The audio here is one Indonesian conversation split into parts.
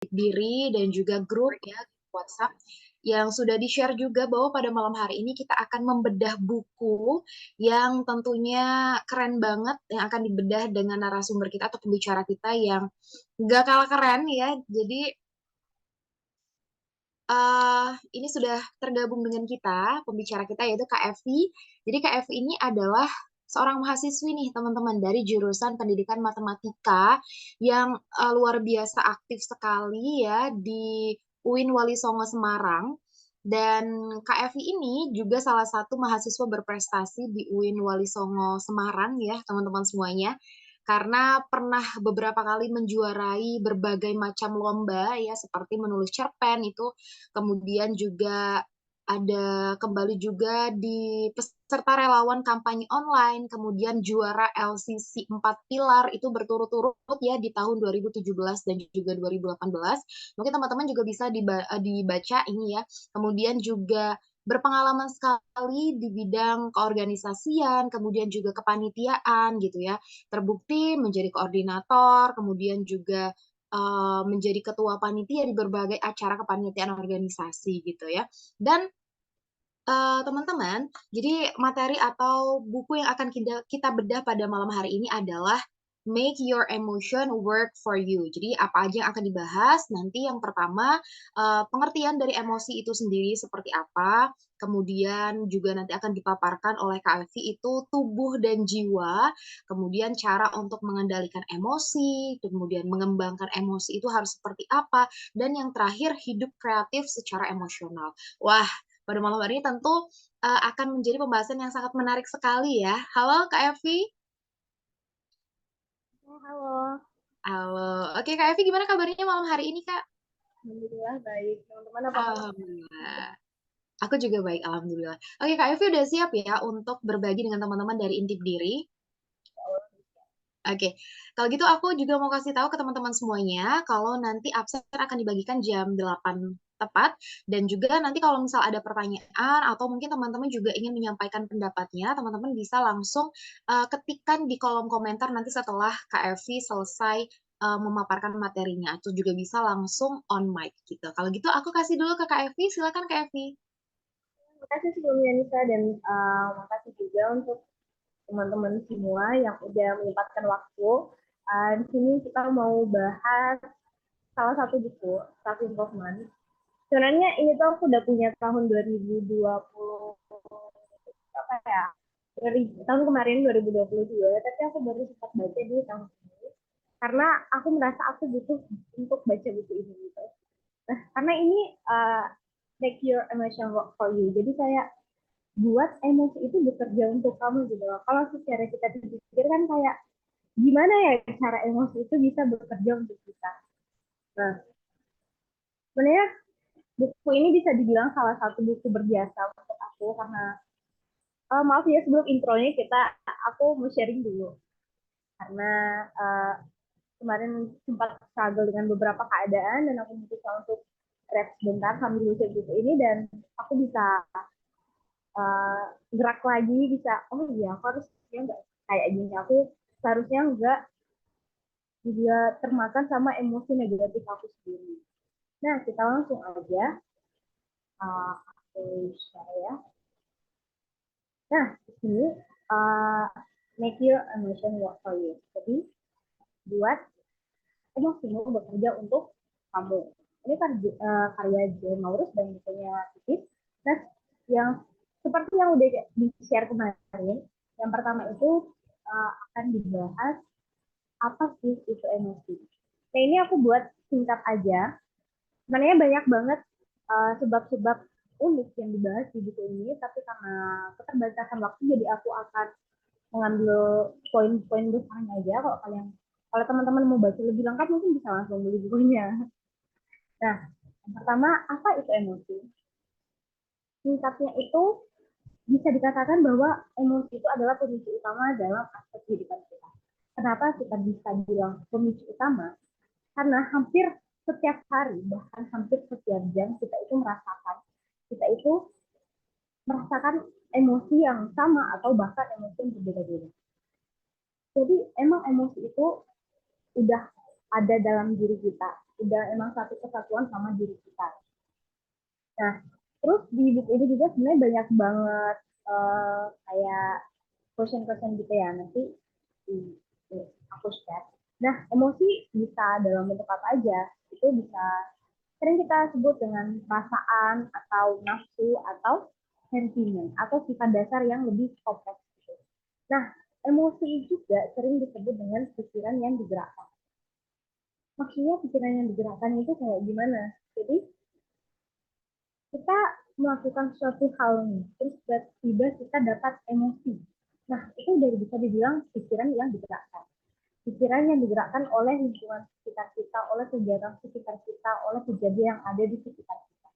diri dan juga grup ya WhatsApp yang sudah di-share juga bahwa pada malam hari ini kita akan membedah buku yang tentunya keren banget yang akan dibedah dengan narasumber kita atau pembicara kita yang gak kalah keren ya. Jadi ini sudah tergabung dengan kita, pembicara kita yaitu Kak Evi. Jadi Kak Evi ini adalah seorang mahasiswi nih teman-teman dari jurusan pendidikan matematika yang luar biasa aktif sekali ya di UIN Wali Songo Semarang. Dan Kak Evi ini juga salah satu mahasiswa berprestasi di UIN Wali Songo Semarang ya teman-teman semuanya karena pernah beberapa kali menjuarai berbagai macam lomba ya seperti menulis cerpen itu, kemudian juga ada kembali juga di peserta relawan kampanye online, kemudian juara LCC 4 pilar itu berturut-turut ya di tahun 2017 dan juga 2018. Mungkin teman-teman juga bisa dibaca ini ya. Kemudian juga berpengalaman sekali di bidang keorganisasian, kemudian juga kepanitiaan gitu ya. Terbukti menjadi koordinator, kemudian juga menjadi ketua panitia di berbagai acara kepanitiaan organisasi gitu ya. Dan teman-teman, jadi materi atau buku yang akan kita bedah pada malam hari ini adalah Make Your Emotion Work for You. Jadi apa aja yang akan dibahas? Nanti yang pertama pengertian dari emosi itu sendiri seperti apa. Kemudian juga nanti akan dipaparkan oleh Kak Elvi itu tubuh dan jiwa. Kemudian cara untuk mengendalikan emosi, kemudian mengembangkan emosi itu harus seperti apa. Dan yang terakhir hidup kreatif secara emosional. Wah, pada malam hari ini tentu akan menjadi pembahasan yang sangat menarik sekali ya. Halo Kak Evi. Halo, Halo. Oke Kak Evi, gimana kabarnya malam hari ini Kak? alhamdulillah baik. Teman-teman apa kabar? Alhamdulillah. Aku juga baik, Alhamdulillah. Oke Kak Evi udah siap ya untuk berbagi dengan teman-teman dari Intip Diri? Oke, kalau gitu aku juga mau kasih tahu ke teman-teman semuanya kalau nanti absen akan dibagikan jam 8 tepat dan juga nanti kalau misal ada pertanyaan atau mungkin teman-teman juga ingin menyampaikan pendapatnya, teman-teman bisa langsung ketikkan di kolom komentar nanti setelah Kak Evi selesai memaparkan materinya atau juga bisa langsung on mic gitu. Kalau gitu aku kasih dulu ke Kak Evi, silakan Kak Evi. Terima kasih sebelumnya Nisa dan makasih juga untuk teman-teman semua yang udah menyempatkan waktu. Di sini kita mau bahas salah satu buku, Self Improvement. Sebenarnya ini tuh aku udah punya tahun 2020 apa ya? Tahun kemarin 2022, tapi aku baru sempat baca di tahun ini karena aku merasa aku butuh untuk baca buku ini gitu. Nah, karena ini make your emotion work for you. Jadi kayak buat emosi itu bekerja untuk kamu gitu loh. Kalau secara kita pikir kan kayak gimana ya cara emosi itu bisa bekerja untuk kita. Nah, sebenarnya buku ini bisa dibilang salah satu buku berjasa untuk aku karena maaf ya sebelum intronya aku mau sharing dulu karena uh, kemarin sempat struggle dengan beberapa keadaan dan aku memutuskan untuk rest sebentar sambil baca buku ini dan aku bisa uh, gerak lagi bisa oh iya aku harus ya nggak kayak gini aku seharusnya nggak juga termakan sama emosi negatif aku sendiri. Nah kita langsung aja aku share ya. Nah di sini uh, make your emotion work for you. Jadi buat emosimu bekerja untuk kamu. Ini kan karya John Maurus dan bukunya Titis. Nah yang seperti yang udah di-share kemarin, yang pertama itu akan dibahas apa sih itu emosi. Nah ini aku buat singkat aja. Sebenarnya banyak banget sebab-sebab unik yang dibahas di buku ini, tapi karena keterbatasan waktu jadi aku akan mengambil poin-poin besarnya aja. Kalau teman-teman mau baca lebih lengkap mungkin bisa langsung beli bukunya. Nah, yang pertama apa itu emosi? Singkatnya itu bisa dikatakan bahwa emosi itu adalah pemicu utama dalam aspek kehidupan kita. Kenapa kita bisa bilang pemicu utama? Karena hampir setiap hari, bahkan hampir setiap jam kita itu merasakan emosi yang sama atau bahkan emosi yang berbeda-beda. Jadi emang emosi itu udah ada dalam diri kita. udah emang satu kesatuan sama diri kita. Nah, terus di buku ini juga sebenarnya banyak banget kayak question-question gitu ya. Nanti aku share. Nah, emosi bisa dalam bentuk apa aja. Itu bisa sering kita sebut dengan perasaan atau nafsu atau sentimen atau sifat dasar yang lebih kompleks. Gitu. Nah, emosi juga sering disebut dengan pikiran yang digerakkan. Maksudnya pikiran yang digerakkan itu kayak gimana? Jadi kita melakukan suatu hal nih, terus tiba-tiba kita dapat emosi. Nah, itu udah bisa dibilang pikiran yang digerakkan. Pikiran yang digerakkan oleh lingkungan sekitar kita, oleh kegiatan sekitar kita, oleh kejadian yang ada di sekitar kita.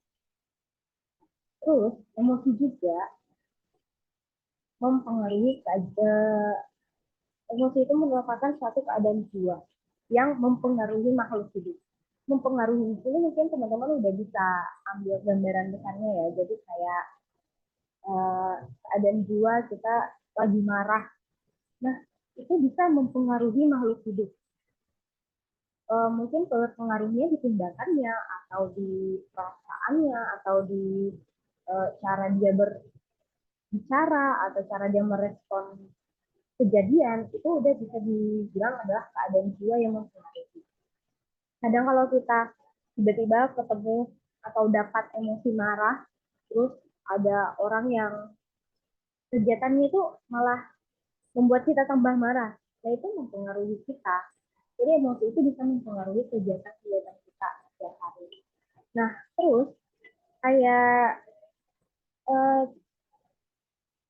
Terus, emosi juga mempengaruhi emosi itu merupakan suatu keadaan jiwa yang mempengaruhi makhluk hidup. Mempengaruhi itu mungkin teman-teman udah bisa ambil gambaran besarnya ya. Jadi kayak keadaan jiwa kita lagi marah. Nah, itu bisa mempengaruhi makhluk hidup. Mungkin pengaruhnya di tindakannya atau di perasaannya atau di cara dia berbicara atau cara dia merespon kejadian itu udah bisa dibilang adalah keadaan jiwa yang mempengaruhi. Kadang kalau kita tiba-tiba ketemu atau dapat emosi marah, terus ada orang yang kegiatannya itu malah membuat kita tambah marah, nah itu mempengaruhi kita. Jadi emosi itu bisa mempengaruhi kegiatan-kegiatan kita setiap hari. Nah, terus kayak eh,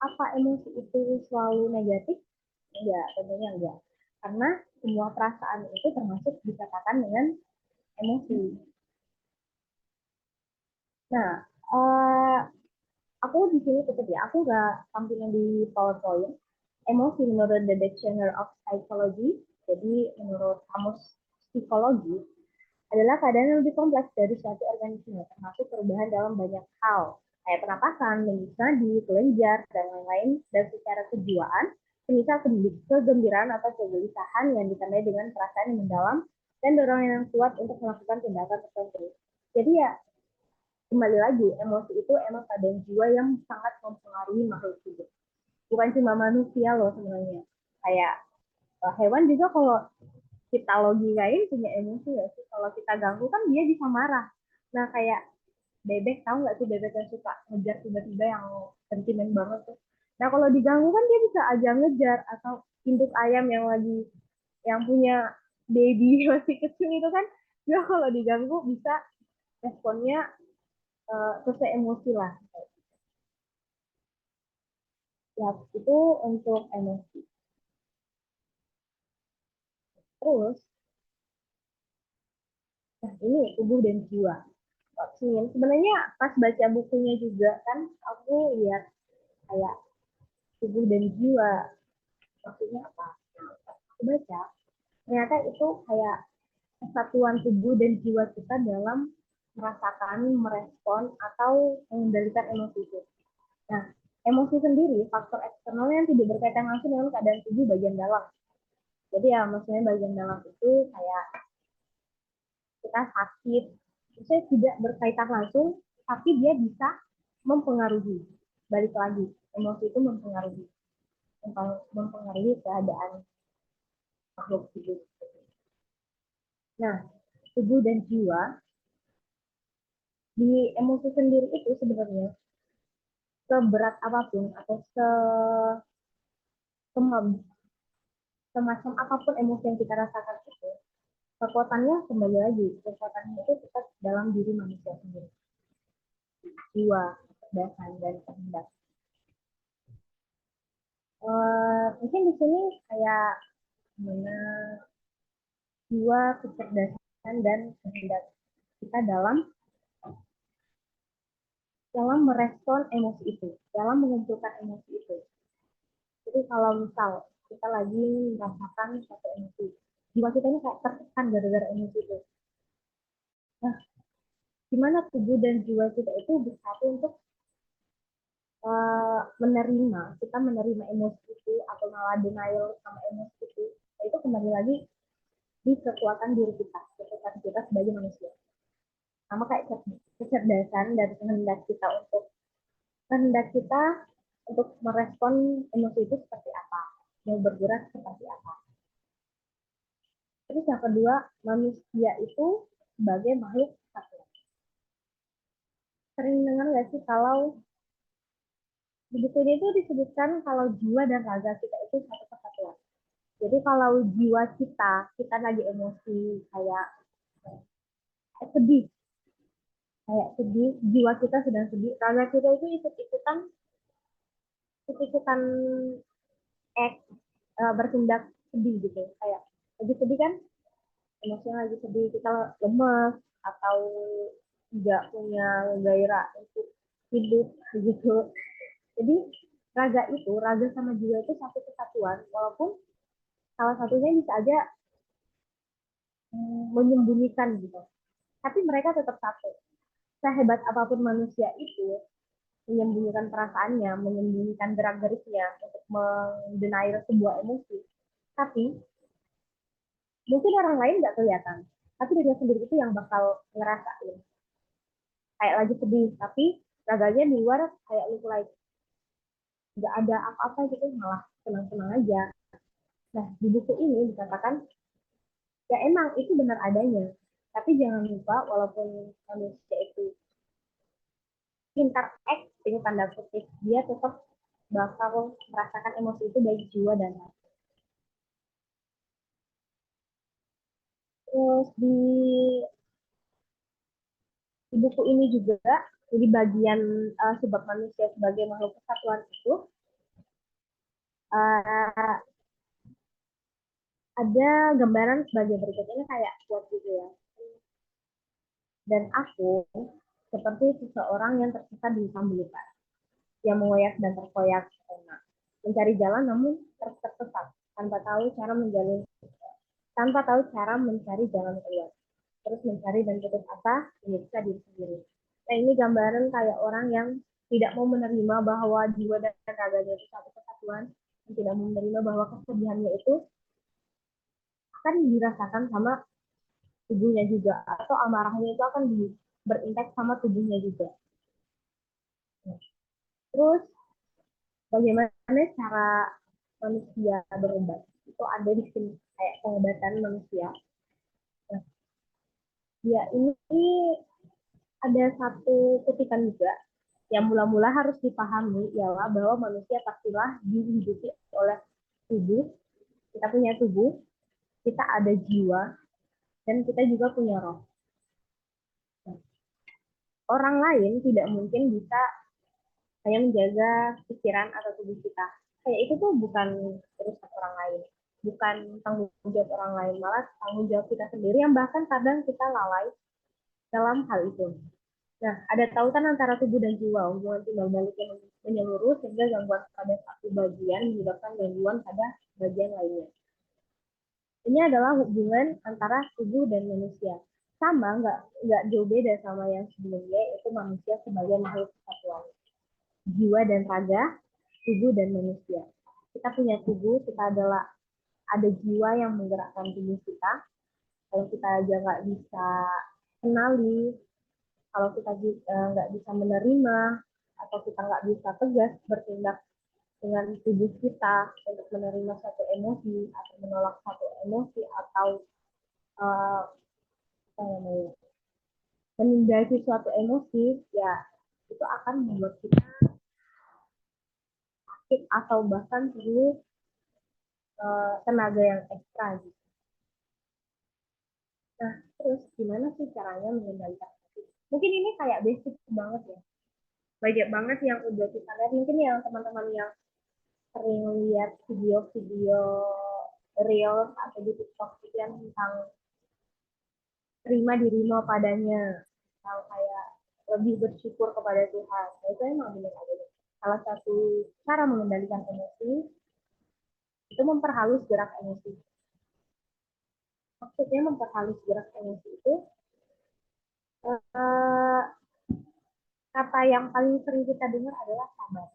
apa emosi itu selalu negatif? Enggak, tentunya enggak. Karena semua perasaan itu termasuk dikatakan dengan emosi. Nah, aku di sini tetap ya, aku nggak tampilin di PowerPoint. Emosi menurut The Dictionary of Psychology, jadi menurut kamus psikologi, adalah keadaan yang lebih kompleks dari suatu organisme, termasuk perubahan dalam banyak hal, kayak pernapasan, menyusah nadi, kelenjar, dan lain-lain, dan secara kejiwaan, semisal kegembiraan atau kegelisahan yang ditandai dengan perasaan yang mendalam dan dorongan yang kuat untuk melakukan tindakan tertentu. Jadi ya, kembali lagi, emosi itu emang keadaan jiwa yang sangat mempengaruhi makhluk hidup. Bukan cuma manusia loh sebenarnya. Kayak hewan juga kalau kita logikain punya emosi ya sih. Kalau kita ganggu kan dia bisa marah. Nah kayak bebek, tahu nggak sih bebek yang suka ngejar tiba-tiba yang sentimen banget tuh. Nah kalau diganggu kan dia bisa aja ngejar, atau induk ayam yang lagi yang punya baby masih kecil itu kan dia kalau diganggu bisa responnya sesuai emosi lah. Ya itu untuk emosi. Terus, nah ini tubuh dan jiwa. Sebenarnya pas baca bukunya juga kan aku lihat kayak tubuh dan jiwa maksudnya apa. Nah, pas aku baca ternyata itu kayak kesatuan tubuh dan jiwa kita dalam merasakan, merespon atau mengendalikan emosi itu. Nah, emosi sendiri faktor eksternal yang tidak berkaitan langsung dengan keadaan tubuh bagian dalam. Jadi ya maksudnya bagian dalam itu kayak kita sakit, itu tidak berkaitan langsung, tapi dia bisa mempengaruhi. Balik lagi, emosi itu mempengaruhi keadaan makhluk hidup. Nah, tubuh dan jiwa di emosi sendiri itu sebenarnya seberat apapun atau semacam apapun emosi yang kita rasakan itu, kekuatannya kembali lagi, kekuatannya itu tetap dalam diri manusia sendiri, jiwa, kecerdasan, dan kehendak. Mungkin di sini kayak mana jiwa, kecerdasan, dan kehendak kita dalam dalam merespon emosi itu, dalam mengumpulkan emosi itu. Jadi kalau misal kita lagi merasakan satu emosi, jiwa kita ini kayak tertekan gara-gara emosi itu. Nah, gimana tubuh dan jiwa kita itu bersatu untuk menerima, kita menerima emosi itu atau malah denial sama emosi itu. Nah, itu kembali lagi di kekuatan diri kita, kekuatan kita sebagai manusia. Sama kayak kecerdasan dan kehendak kita untuk merespon emosi itu seperti apa, mau bergerak seperti apa. Terus yang kedua, manusia itu sebagai makhluk satu. Sering dengar nggak sih kalau di buku ini itu disebutkan kalau jiwa dan raga kita itu satu kesatuan. Jadi kalau jiwa kita lagi emosi kayak sedih, jiwa kita sedang sedih, raga kita itu ikut-ikutan bertindak sedih gitu. Kayak lagi sedih kan, emosinya lagi sedih, kita lemes atau tidak punya gairah untuk hidup gitu. Jadi raga sama jiwa itu satu kesatuan, walaupun salah satunya bisa aja menyembunyikan gitu. Tapi mereka tetap satu. Sehebat apapun manusia itu menyembunyikan perasaannya, menyembunyikan gerak-geriknya untuk mendenair sebuah emosi. Tapi mungkin orang lain nggak kelihatan. Tapi dirinya sendiri itu yang bakal ngerasain. Kayak lagi sedih, tapi raganya di luar kayak look like nggak ada apa-apa gitu, malah senang-senang aja. Nah, di buku ini dikatakan ya emang itu benar adanya. Tapi jangan lupa walaupun manusia itu pintar acting tanda kutip, dia tetap bakal merasakan emosi itu baik jiwa dan hati. Terus di buku ini juga di bagian sebab manusia sebagai makhluk kesatuan itu uh, ada gambaran sebagai berikut ini kayak quote gitu ya. Dan aku seperti seseorang yang tersesat di hutan belukar, yang mengoyak dan terkoyak mencari jalan namun tersesat tanpa tahu cara menjalin tanpa tahu cara mencari jalan keluar. Terus mencari dan putus asa menyiksa diri sendiri. Nah, ini gambaran kayak orang yang tidak mau menerima bahwa jiwa dan raganya itu satu kesatuan, dan tidak mau menerima bahwa kesedihannya itu akan dirasakan sama tubuhnya juga, atau amarahnya itu akan berintek sama tubuhnya juga. Terus bagaimana cara manusia berobat? Itu ada di sini kayak pengobatan manusia. Nah, ya ini ada satu kutipan juga yang mula-mula harus dipahami ialah bahwa manusia pastilah dihidupi oleh tubuh, kita punya tubuh, kita ada jiwa, dan kita juga punya roh. Nah, orang lain tidak mungkin bisa hanya menjaga pikiran atau tubuh kita. Kayak itu tuh bukan urusan orang lain, bukan tanggung jawab orang lain, malah tanggung jawab kita sendiri yang bahkan kadang kita lalai dalam hal itu. Nah, ada tautan antara tubuh dan jiwa, hubungan timbal balik yang menyeluruh sehingga gangguan pada satu bagian menyebabkan gangguan pada bagian lainnya. Ini adalah hubungan antara tubuh dan manusia. Sama, nggak jauh beda sama yang sebelumnya, yaitu manusia sebagai makhluk kesatuan. Jiwa dan raga, tubuh dan manusia. Kita punya tubuh, kita adalah ada jiwa yang menggerakkan tubuh kita. Kalau kita aja nggak bisa kenali, kalau kita nggak bisa menerima, atau kita nggak bisa tegas bertindak dengan tubuh kita untuk menerima satu emosi atau menolak satu emosi atau uh, apa namanya menghindari suatu emosi, ya itu akan membuat kita sakit atau bahkan perlu tenaga yang ekstra gitu. Nah, terus gimana sih caranya mengendalikan emosi? Mungkin ini kayak basic banget ya. Banyak banget yang udah kita lihat. Mungkin yang teman-teman yang sering lihat video-video reels atau di TikTok itu yang tentang terima dirimu padanya, atau kayak lebih bersyukur kepada Tuhan. Nah, itu emang benar adanya. Salah satu cara mengendalikan emosi itu memperhalus gerak emosi. Maksudnya memperhalus gerak emosi itu eh, kata yang paling sering kita dengar adalah sabar.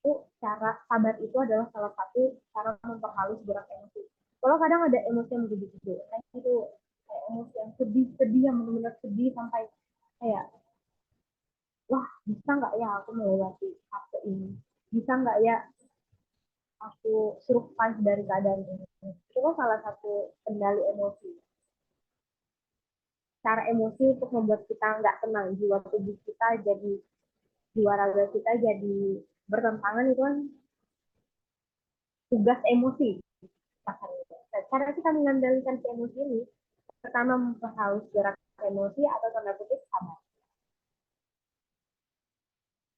Itu cara sabar itu adalah salah satu cara memperhalus gerak emosi. Kalau kadang ada emosi yang begitu, kayak itu kayak emosi yang sedih-sedih yang benar-benar sedih sampai kayak wah bisa nggak ya aku melewati fase ini, bisa nggak ya aku survive dari keadaan ini. Itu kan salah satu kendali emosi, cara emosi untuk membuat kita nggak tenang, jiwa tubuh kita jadi, jiwa raga kita jadi bertentangan, itu kan tugas emosi. Nah, cara kita mengendalikan si emosi ini, pertama harus gerak emosi atau tanda kutip sabar.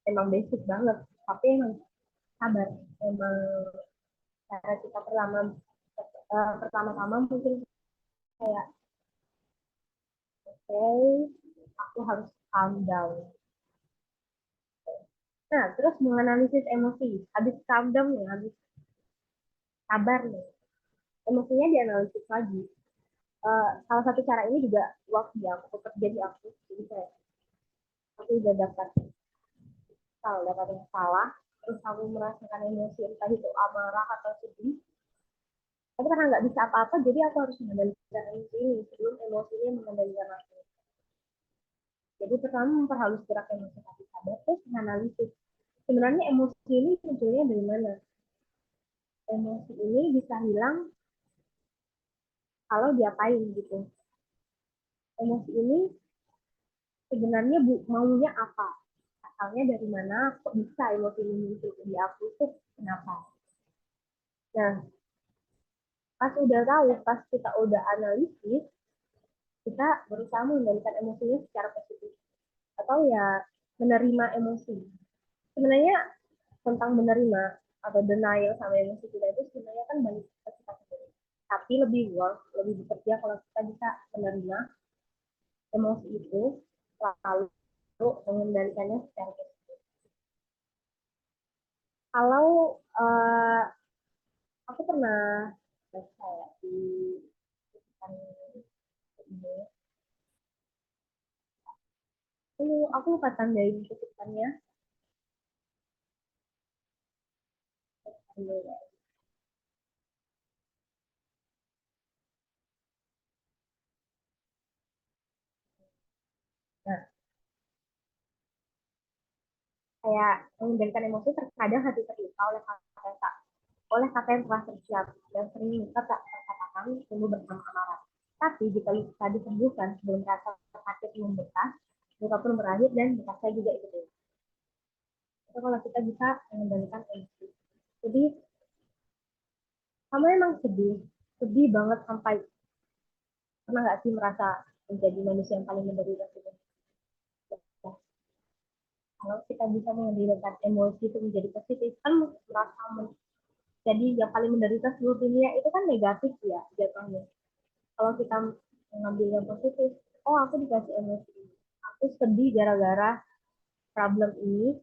Emang basic banget, tapi emang sabar. Emang cara kita pertama-tama mungkin kayak oke, aku harus calm down. Nah, terus menganalisis emosi. Habis calm down nih, habis sabar nih. Emosinya dianalisis lagi. Salah satu cara ini juga waktu ya, aku kerja di aku. Jadi kayak aku udah dapat dapat yang salah, terus aku merasakan emosi entah itu amarah atau sedih. Tapi karena nggak bisa apa-apa, jadi aku harus mengendalikan emosi ini sebelum emosinya mengendalikan aku. Jadi pertama memperhalus gerak emosi tapi sabar, terus menganalisis. Sebenarnya emosi ini munculnya dari mana? Emosi ini bisa hilang kalau diapain gitu. Emosi ini sebenarnya maunya apa? Asalnya dari mana? Kok bisa emosi ini muncul di aku itu kenapa? Nah, pas udah tahu, pas kita udah analisis, kita berusaha mengendalikan emosinya secara positif atau ya menerima emosi. Sebenarnya tentang menerima atau denial sama emosi kita itu sebenarnya kan banyak kita sendiri. Tapi lebih work, lebih bekerja kalau kita bisa menerima emosi itu lalu mengendalikannya secara positif. Kalau aku pernah baca ya di ini, aku lupa tandain kutipannya. Nah, kayak mengendalikan emosi terkadang hati terluka oleh kata yang telah tersiap dan sering luka tak terkatakan tumbuh bersama amarah. Tapi jika luka disembuhkan sebelum rasa sakit membekas, luka pun berakhir dan bekasnya juga ikut hilang. Itu kalau kita bisa mengendalikan emosi. Jadi kamu emang sedih, sedih banget sampai pernah nggak sih merasa menjadi manusia yang paling menderita gitu? Kalau kita bisa mengendalikan emosi itu menjadi positif, kan merasa jadi yang paling menderita seluruh dunia itu kan negatif ya jatuhnya. Kalau kita mengambil yang positif, oh aku dikasih emosi, aku sedih gara-gara problem ini,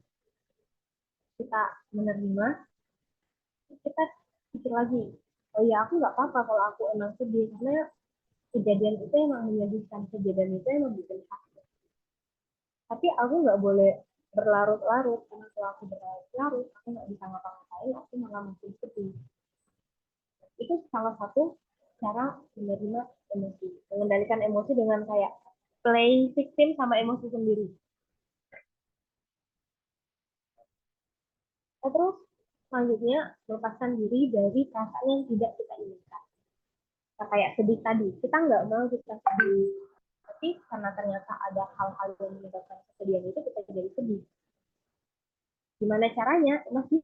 kita menerima, kita pikir lagi, oh ya aku nggak apa-apa kalau aku emang sedih, karena kejadian itu emang menyedihkan, kejadian itu emang bikin sakit. Tapi aku nggak boleh berlarut-larut, karena kalau aku berlarut-larut, aku nggak bisa ngapa-ngapain, aku malah makin sedih. Itu salah satu cara menerima emosi, mengendalikan emosi dengan kayak play victim sama emosi sendiri. Nah, terus selanjutnya melepaskan diri dari perasaan yang tidak kita inginkan. Nah, kayak sedih tadi, kita nggak mau kita sedih, tapi karena ternyata ada hal-hal yang menyebabkan kesedihan itu kita jadi sedih. Gimana caranya? Masih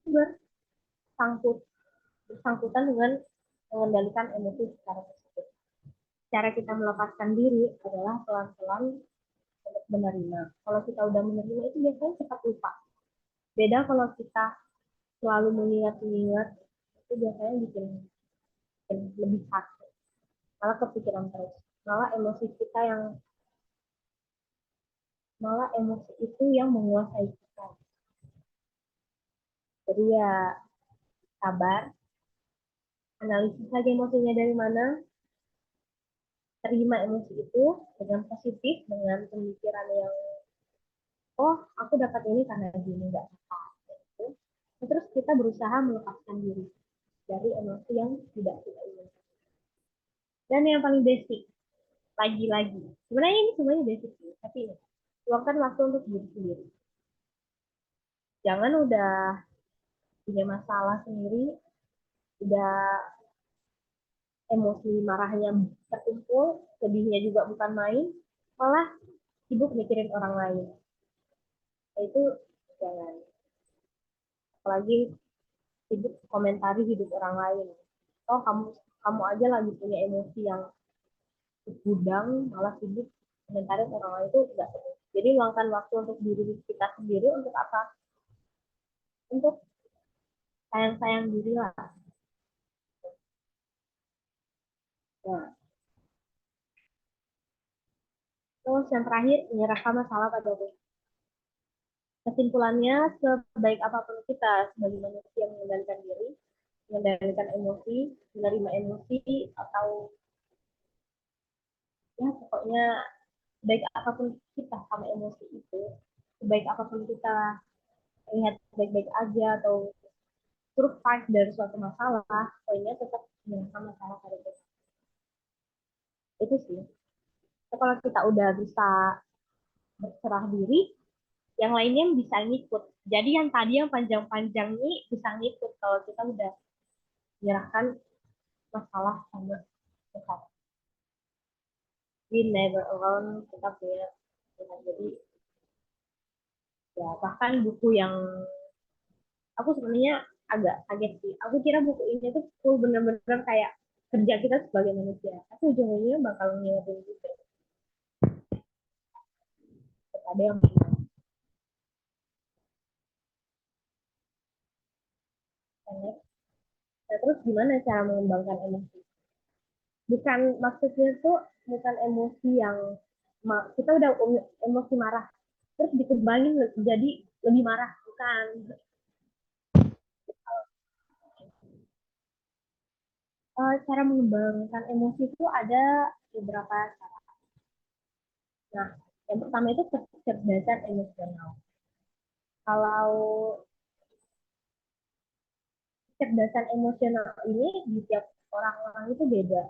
bersangkutan dengan mengendalikan emosi secara positif. Cara kita melepaskan diri adalah pelan-pelan untuk menerima. Kalau kita udah menerima itu biasanya cepat lupa. Beda kalau kita selalu mengingat-ingat, itu biasanya bikin lebih sakit. Malah kepikiran terus. Malah emosi itu yang menguasai kita. Jadi ya sabar, analisis lagi emosinya dari mana, terima emosi itu dengan positif, dengan pemikiran yang oh aku dapat ini karena gini nggak apa gitu. Terus kita berusaha melepaskan diri dari emosi yang tidak kita inginkan. Dan yang paling basic, lagi-lagi. Sebenarnya ini semuanya basic sih, tapi luangkan waktu untuk diri sendiri. Jangan udah punya masalah sendiri, udah emosi marahnya terkumpul, sedihnya juga bukan main, malah sibuk mikirin orang lain. Itu jangan. Apalagi sibuk komentari hidup orang lain. Oh, kamu kamu aja lagi punya emosi yang gudang, malah sibuk komentari orang lain itu enggak. Jadi luangkan waktu untuk diri kita sendiri untuk apa? Untuk sayang-sayang diri lah. Nah, terus yang terakhir, menyerahkan masalah pada Tuhan. Kesimpulannya, sebaik apapun kita sebagai manusia mengendalikan diri, mengendalikan emosi, menerima emosi, atau ya pokoknya baik apapun kita sama emosi itu, sebaik apapun kita lihat baik-baik aja atau survive dari suatu masalah, poinnya tetap menyelesaikan masalah pada kita. Itu sih. So, kalau kita udah bisa berserah diri, yang lainnya bisa ngikut. Jadi yang tadi yang panjang-panjang ini bisa ngikut kalau kita udah menyerahkan masalah sama Tuhan. We never alone, kita punya Tuhan. Jadi ya bahkan buku yang aku sebenarnya agak kaget sih. Aku kira buku ini tuh full bener-bener kayak kerja kita sebagai manusia. Tapi ujung-ujungnya bakal ngingetin kita kepada yang pendek. Nah, terus gimana cara mengembangkan emosi? Bukan maksudnya tuh bukan emosi yang kita udah emosi marah terus dikembangin jadi lebih marah, bukan. Cara mengembangkan emosi itu ada beberapa cara. Nah, yang pertama itu kecerdasan emosional. Kalau kecerdasan emosional ini di tiap orang-orang itu beda.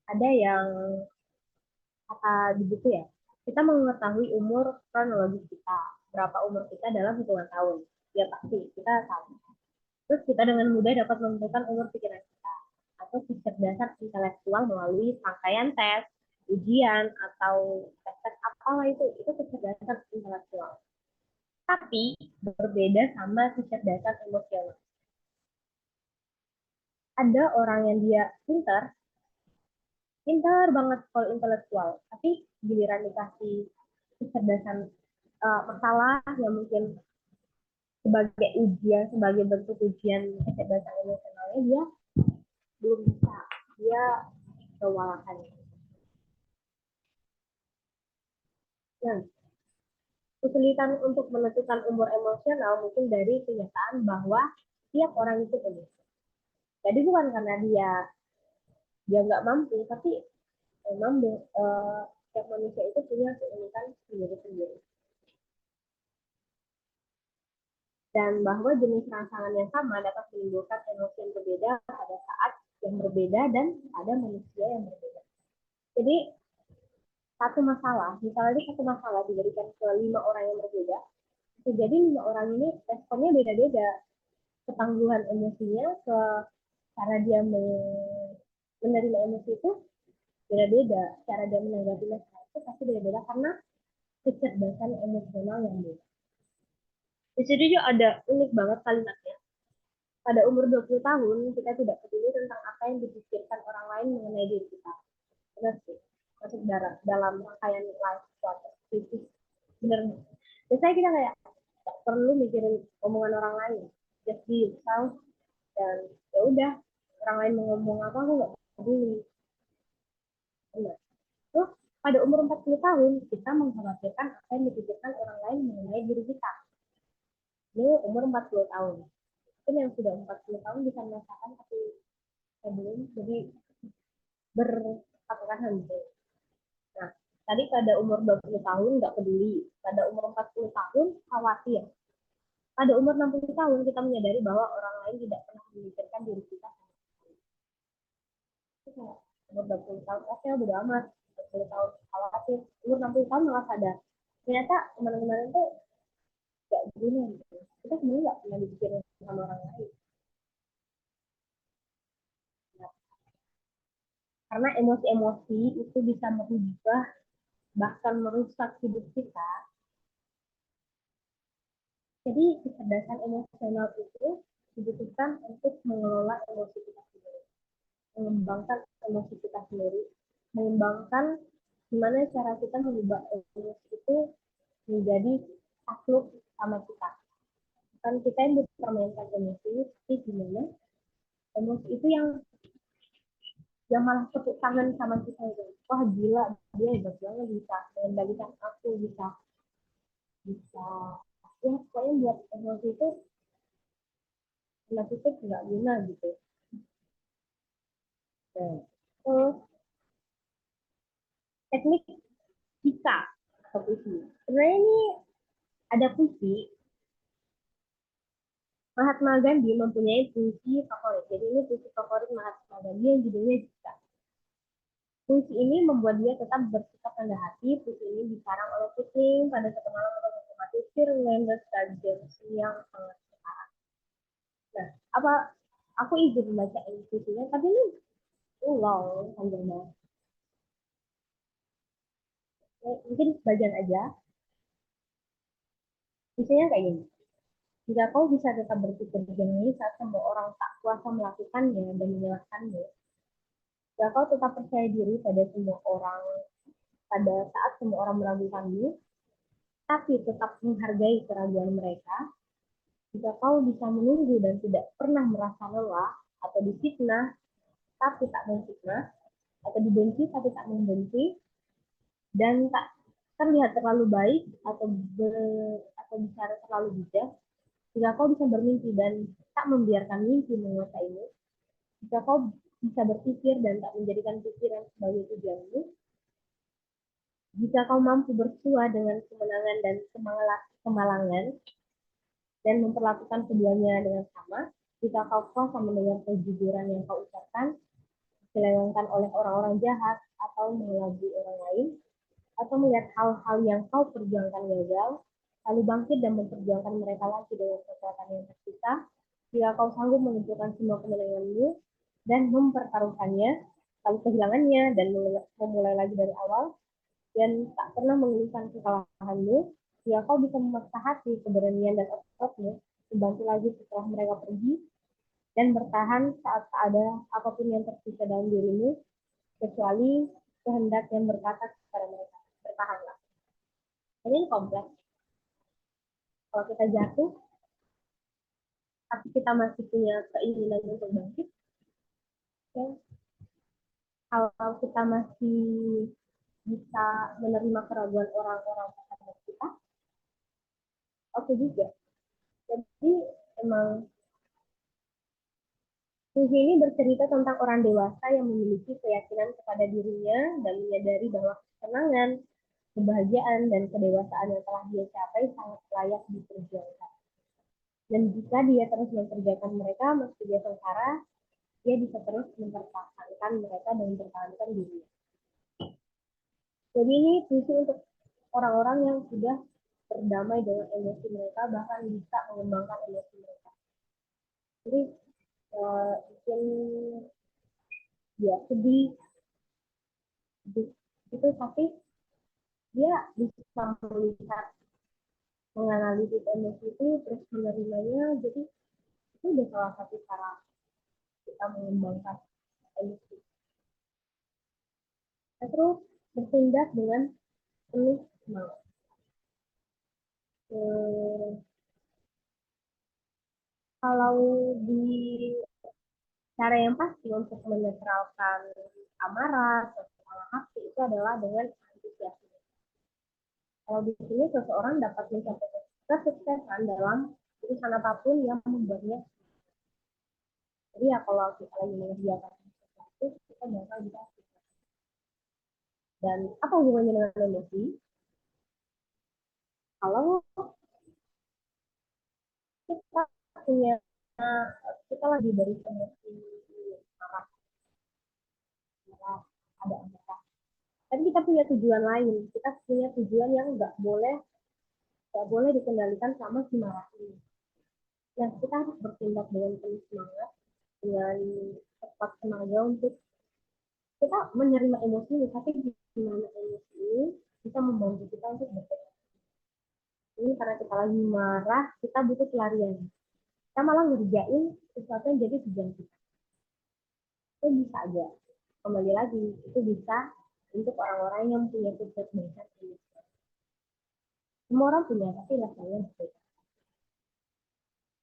Ada yang kata di buku ya, kita mengetahui umur kronologis kita, berapa umur kita dalam hitungan tahun. Ya pasti kita tahu. Terus kita dengan mudah dapat menentukan umur pikiran kita atau kecerdasan intelektual melalui rangkaian tes, ujian atau tes-tes apalah itu kecerdasan intelektual. Tapi berbeda sama kecerdasan emosional. Ada orang yang dia pintar banget kalau intelektual, tapi giliran dikasih kecerdasan masalah yang mungkin sebagai ujian, sebagai bentuk ujian kecerdasan emosionalnya dia belum bisa, dia kewalahan. Nah, kesulitan untuk menentukan umur emosional mungkin dari kenyataan bahwa tiap orang itu berbeda. Jadi bukan karena dia nggak mampu, tapi memang tiap manusia itu punya keunikan sendiri-sendiri. Dan bahwa jenis rangsangan yang sama dapat menimbulkan emosi yang berbeda pada saat yang berbeda dan pada manusia yang berbeda. Jadi satu masalah, misalnya satu masalah diberikan ke 5 orang yang berbeda, jadi 5 orang ini responnya beda-beda, ketangguhan emosinya, ke cara dia menerima emosi itu beda-beda, cara dia menanggapi masalah itu pasti beda-beda karena kecerdasan emosional yang beda. Di situ juga ada unik banget kalimatnya. Pada umur 20 tahun, kita tidak peduli tentang apa yang dipikirkan orang lain mengenai diri kita. Benar sih, masuk dalam rangkaian life suatu. Bener. Biasanya kita kayak tak perlu mikirin omongan orang lain. Just be yourself. Dan ya udah, orang lain mau ngomong apa, aku nggak peduli. Benar. Terus pada umur 40 tahun, kita mengkhawatirkan apa yang dipikirkan orang lain mengenai diri kita. Ini umur 40 tahun. Mungkin yang sudah 40 tahun bisa merasakan, tapi saya belum. Jadi berpatokan henti. Nah, tadi pada umur 20 tahun nggak peduli. Pada umur 40 tahun khawatir. Pada umur 60 tahun kita menyadari bahwa orang lain tidak pernah memikirkan diri kita. kayak umur 20 tahun oke bodo amat, 20 tahun khawatir, umur 60 tahun malah sadar ternyata kemarin-kemarin tuh gak guna gitu. Kita sebenarnya gak pernah dipikirin sama orang lain. Nah, karena emosi-emosi itu bisa merubah bahkan merusak hidup kita. Jadi kecerdasan emosional itu dibutuhkan untuk mengelola emosi kita sendiri, mengembangkan emosi kita sendiri, mengembangkan gimana cara kita mengubah emosi itu menjadi takluk sama kita. Bukan kita yang dipermainkan emosi, tapi gimana emosi itu yang malah tepuk tangan sama kita gitu. Wah gila, dia hebat banget bisa mengendalikan aku, bisa bisa ya pokoknya buat emosi itu itu nggak guna gitu. Nah, terus teknik jika atau puisi. Sebenarnya ini ada puisi. Mahatma Gandhi mempunyai puisi favorit. Jadi ini puisi favorit Mahatma Gandhi yang judulnya Jika. Puisi ini membuat dia tetap bersikap rendah hati. Puisi ini dikarang oleh Kipling pada satu malam untuk menikmati firman dan yang sangat sekarang. Nah, apa aku izin membaca puisinya, tapi ini long panjang banget. Mungkin sebagian aja. Puisinya kayak gini. Jika kau bisa tetap berpikir jernih saat semua orang tak kuasa melakukannya dan menyalahkanmu, jika kau tetap percaya diri pada semua orang, pada saat semua orang meragukanmu, tapi tetap menghargai keraguan mereka, jika kau bisa menunggu dan tidak pernah merasa lelah, atau difitnah tapi tak memfitnah, atau dibenci tapi tak membenci, dan tak terlihat terlalu baik atau bicara terlalu bijak, jika kau bisa bermimpi dan tak membiarkan mimpi menguasaimu, jika kau bisa berpikir dan tak menjadikan pikiran sebagai tujuanmu, jika kau mampu bersua dengan kemenangan dan kemalangan dan memperlakukan keduanya dengan sama, jika kau kuasa mendengar kejujuran yang kau ucapkan, diselewengkan oleh orang-orang jahat atau mengelabui orang lain, atau melihat hal-hal yang kau perjuangkan gagal, lalu bangkit dan memperjuangkan mereka lagi dengan kekuatan yang tersisa, jika kau sanggup mengumpulkan semua kemenanganmu dan mempertaruhkannya, lalu kehilangannya dan memulai lagi dari awal, dan tak pernah mengeluhkan kekalahanmu, jika kau bisa memaksa hati, keberanian, dan ototmu, membantu lagi setelah mereka pergi, dan bertahan saat tak ada apapun yang tersisa dalam dirimu, kecuali kehendak yang berkata kepada mereka, bertahanlah. Ini kompleks. Kalau kita jatuh, tapi kita masih punya keinginan untuk bangkit, ya. Kalau kita masih bisa menerima keraguan orang-orang terhadap kita, oke juga. Jadi emang puisi ini bercerita tentang orang dewasa yang memiliki keyakinan kepada dirinya dan menyadari bahwa kesenangan, kebahagiaan, dan kedewasaan yang telah dia capai sangat layak diperjuangkan. Dan jika dia terus memperjuangkan mereka meski dia sengsara, dia bisa terus mempertahankan mereka dan mempertahankan dirinya. Jadi ini puisi untuk orang-orang yang sudah berdamai dengan emosi mereka, bahkan bisa mengembangkan emosi mereka. Jadi mungkin dia sedih itu, tapi dia bisa melihat, menganalisis emosi itu terus menerimanya. Jadi itu udah salah satu cara kita mengembangkan emosi. Nah, terus bertindak dengan penuh semangat. Kalau di cara yang pasti untuk menetralkan amarah atau salah hati itu adalah dengan antusiasme. Kalau di sini seseorang dapat mencapai kesuksesan dalam urusan apapun yang membuatnya. Jadi ya kalau kita lagi mengerjakan sesuatu, kita bakal bisa. Dan apa hubungannya dengan emosi? Kalau kita punya kita lagi dari emosi marah, ada amarah. Tapi kita punya tujuan lain, kita punya tujuan yang nggak boleh dikendalikan sama si marah ini. Nah, kita harus bertindak dengan penuh semangat, dengan cepat tenaga untuk kita menerima emosi ini, tapi gimana emosi ini bisa membantu kita untuk bergerak. Ini karena kita lagi marah, kita butuh pelarian. Kita malah ngerjain sesuatu yang jadi tujuan kita. Itu bisa aja. Kembali lagi, itu bisa untuk orang-orang yang punya kecerdasan ini. Semua orang punya, tapi rasanya berbeda.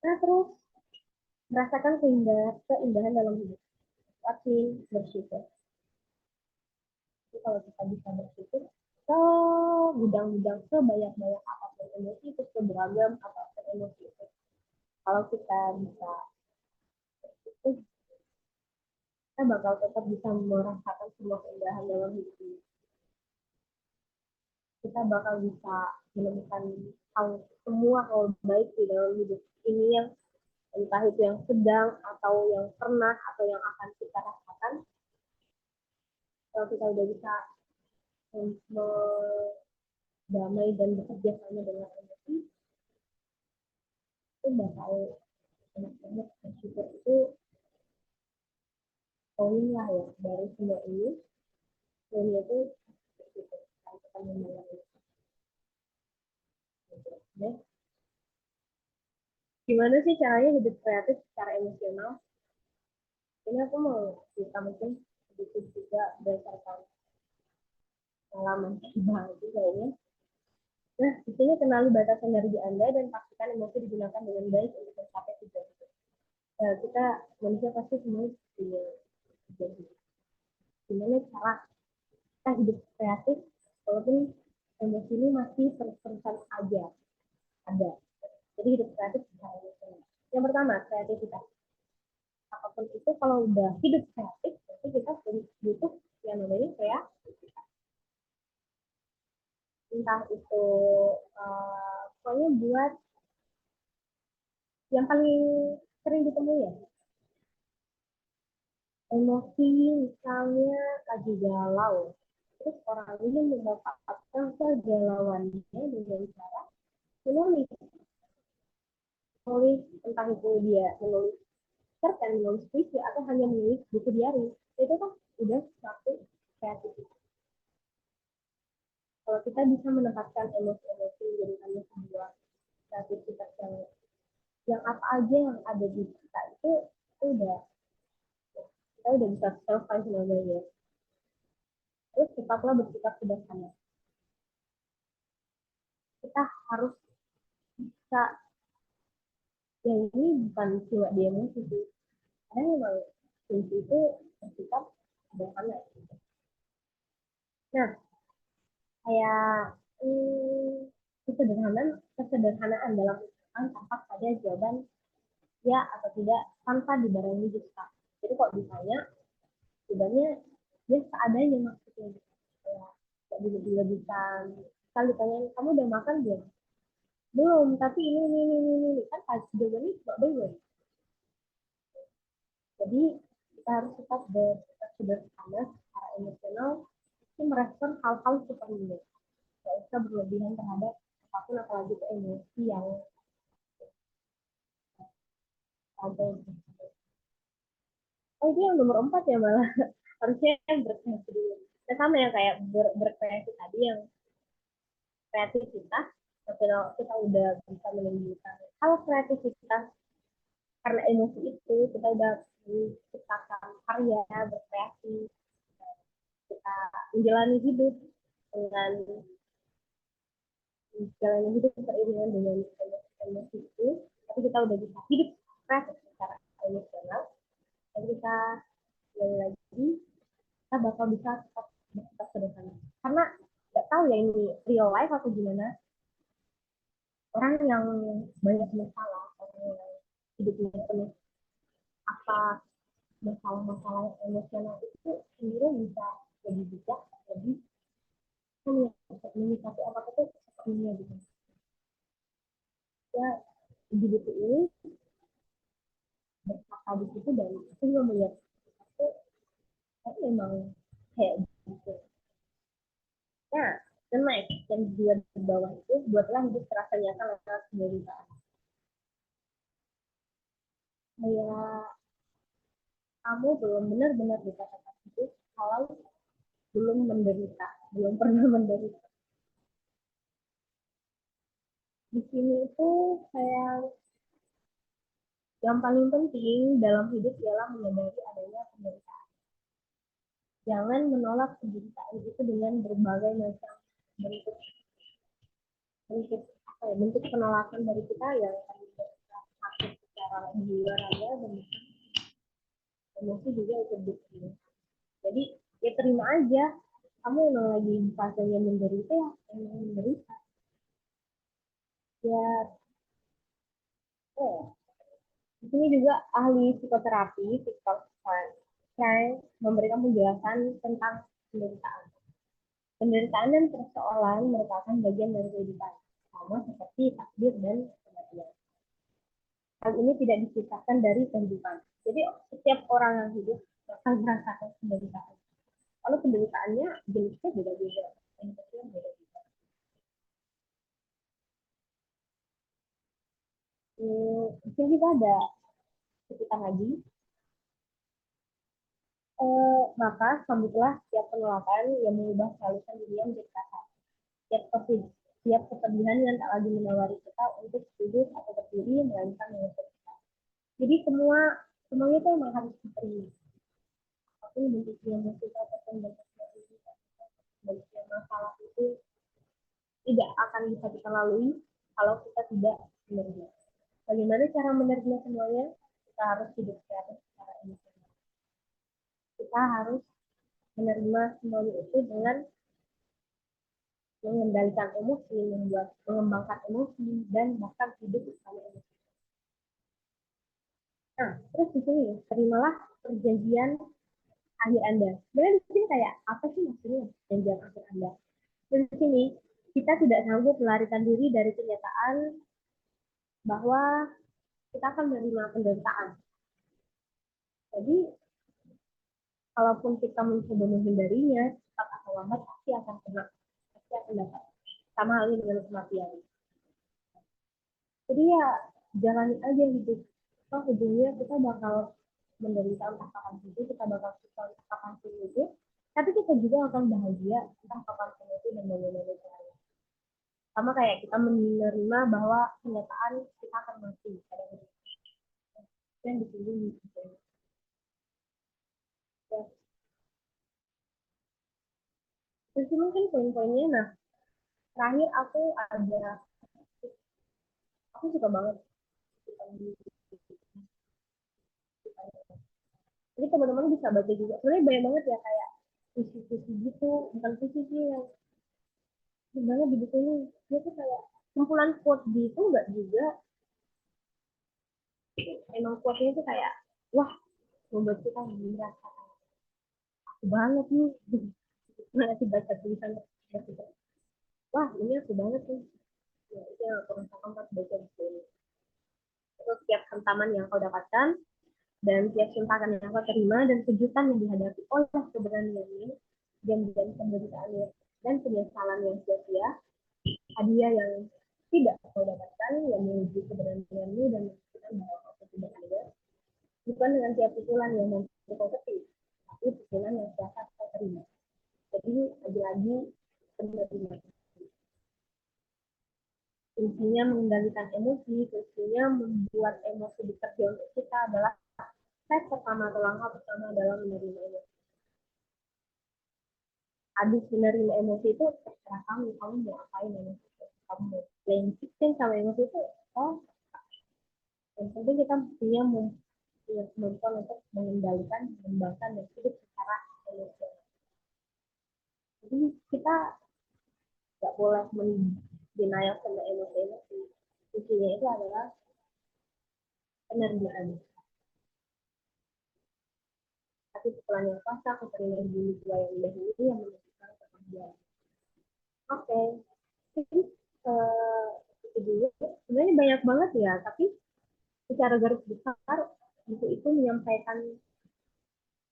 Nah, terus merasakan keindahan dalam hidup. Tapi bersyukur. Jadi kalau kita bisa bersyukur, ke gudang-gudang sebanyak-banyak apapun emosi itu, seberagam apapun emosi itu. Kalau kita bisa bersyukur, kita bakal tetap bisa merasakan semua keindahan dalam hidup ini. Kita bakal bisa menemukan semua hal baik di dalam hidup ini, yang entah itu yang sedang atau yang pernah atau yang akan kita rasakan. Kalau kita udah bisa berdamai dan bekerja sama dengan emosi, itu bakal enak banget. Bersyukur itu poin lah ya dari semua ini. Poinnya itu bersyukur kalau kita memulai. Ya. Gimana sih caranya hidup kreatif secara emosional? Ini aku mau cerita mungkin sedikit juga berdasarkan pengalaman pribadi kayaknya. Nah, di sini kenali batas energi Anda dan pastikan emosi digunakan dengan baik untuk mencapai tujuan itu. Kita manusia pasti semua punya tujuan hidup. Gimana cara kita hidup kreatif walaupun emosi ini masih terus-terusan aja ada. Jadi hidup kreatif secara emosional. Yang pertama, kreativitas. Apapun itu kalau udah hidup kreatif, berarti kita butuh yang namanya kreativitas. Entah itu pokoknya buat yang paling sering ditemui ya, emosi misalnya lagi galau, terus orang ini memanfaatkan kegalauannya dengan cara menulis. Menulis entah itu dia menulis cerpen, menulis puisi, atau hanya menulis buku diary, itu kan udah satu kreativitas. Kalau kita bisa menempatkan emosi-emosi menjadikannya sebuah kreativitas yang apa aja yang ada di kita itu udah kita udah bisa selesai semuanya. Terus tetaplah bersikap sederhana. Kita harus bisa, yang ini bukan cuma di emosi sih, karena memang kunci itu bersikap sederhana. Nah, kayak kesederhanaan dalam ucapan tampak pada jawaban ya atau tidak tanpa dibarengi dusta. Jadi kok ditanya, jawabannya ya seadanya maksudnya. Ya, tidak dilebih-lebihkan. Kalau ditanya, kamu udah makan belum? Belum, tapi ini. Kan jawabannya cuma belum. Jadi kita harus tetap bersikap sederhana secara emosional, itu merespon hal-hal seperti ini. Tidak usah berlebihan terhadap apapun, apalagi ke emosi yang ada. Oh, itu yang nomor 4 ya malah. Harusnya yang berkreasi dulu. Nah, sama yang kayak berkreasi tadi, yang kreativitas, kita udah bisa menunjukkan hal kreativitas karena emosi itu, kita udah menciptakan karya, berkreasi, kita menjalani hidup dengan menjalani hidup beriringan dengan emosi itu, tapi kita udah bisa hidup kreatif secara emosional, dan kita kembali lagi, kita bakal bisa tetap sederhana. Karena nggak tahu ya ini real life atau gimana, orang yang banyak masalah, orang yang hidupnya penuh apa masalah-masalah emosional itu cenderung bisa lebih bijak, lebih menyikapi apa-apa itu sepenuhnya gitu. Ya, di buku ini berkata di situ, dan aku juga melihat itu memang kayak Gitu. Nah, dan naik yang dua di bawah itu buatlah hidup terasa nyata lewat penderitaan. Kayak kamu belum benar-benar dikatakan hidup kalau belum menderita, belum pernah menderita. Di sini itu kayak yang paling penting dalam hidup ialah menyadari adanya penderitaan. Jangan menolak penderitaan itu dengan berbagai macam bentuk bentuk apa ya, bentuk penolakan dari kita yang sakit secara jiwa raga dan emosi juga ikut bukti. Jadi ya terima aja, kamu emang lagi fasenya menderita ya emang menderita. Ya, oh, di sini juga ahli psikoterapi, Viktor Frank memberikan penjelasan tentang penderitaan. Penderitaan dan persoalan merupakan bagian dari kehidupan, sama seperti takdir dan kematian. Hal ini tidak dipisahkan dari kehidupan. Jadi setiap orang yang hidup akan merasakan penderitaan. Kalau penderitaannya jenisnya beda-beda, jenisnya beda-beda. Di sini kita ada sekitar lagi. Maka sambutlah setiap penolakan yang mengubah kehalusan dunia menjadi kasar. Setiap kesedihan yang tak lagi menawari kita untuk duduk atau berdiri, melainkan mengusir kita. Jadi semuanya itu memang harus diterima. Apapun bentuknya musik ataupun bentuknya masalah itu tidak akan bisa kita lalui kalau kita tidak menerima. Bagaimana cara menerima semuanya? Kita harus hidup kreatif secara emosional. Kita harus menerima semuanya itu dengan mengendalikan emosi, mengembangkan emosi, dan bahkan hidup bersama emosi. Nah, terus di sini terimalah perjanjian akhir Anda. Sebenarnya di sini kayak apa sih maksudnya perjanjian akhir Anda? Di sini kita tidak sanggup melarikan diri dari kenyataan bahwa kita akan menerima penderitaan. Jadi, kalaupun kita mencoba menghindarinya, cepat atau lambat pasti akan kena, pasti akan dapat. Sama halnya dengan kematian. Jadi ya jalanin aja hidup. Toh ujungnya kita bakal menderita entah kapan itu, kita bakal susah entah kapan itu. Tapi kita juga akan bahagia entah kapan itu dan bagaimana caranya. Sama kayak kita menerima bahwa kenyataan kita akan mati pada hari dan ditunggu gitu. Ya. Terus mungkin poin-poinnya, nah terakhir aku suka banget. Jadi teman-teman bisa baca juga. Sebenarnya banyak banget ya kayak puisi-puisi gitu, bukan puisi sih yang sebenarnya di buku ini dia tuh kayak kumpulan quote gitu enggak juga. Emang quote-nya tuh kayak wah membuat kita merasa aku banget nih. Nah, baca tulisan gitu. Wah ini aku banget nih. Ya, itu yang aku rasakan pas baca buku ini. Terus setiap hantaman yang kau dapatkan dan tiap centakan yang kau terima dan kejutan yang dihadapi oleh keberanian ini dan penderitaannya dan penyesalan yang sia-sia, hadiah yang tidak kau dapatkan yang menuju keberanianmu dan menunjukkan bahwa kau tidak ada, bukan dengan tiap pukulan yang mampu kau ketik, tapi pukulan yang siapa kau terima. Jadi lagi-lagi penerima. Kuncinya mengendalikan emosi, kuncinya membuat emosi bekerja untuk kita adalah step pertama atau langkah pertama dalam menerima emosi. Habis menerima emosi itu terserah kamu mau apain emosi itu. Kamu mau playing victim sama emosi itu, oh yang penting kita punya kemampuan untuk mengendalikan, mengembangkan dan hidup secara emosional. Jadi kita nggak boleh denial sama emosi-emosi. Kuncinya itu adalah penerimaan. Tapi setelahnya puasa, aku terima dulu dua yang dahulu yang menunjukkan kebahagiaan. Oke, jadi itu dulu. Sebenarnya banyak banget ya, tapi secara garis besar buku itu menyampaikan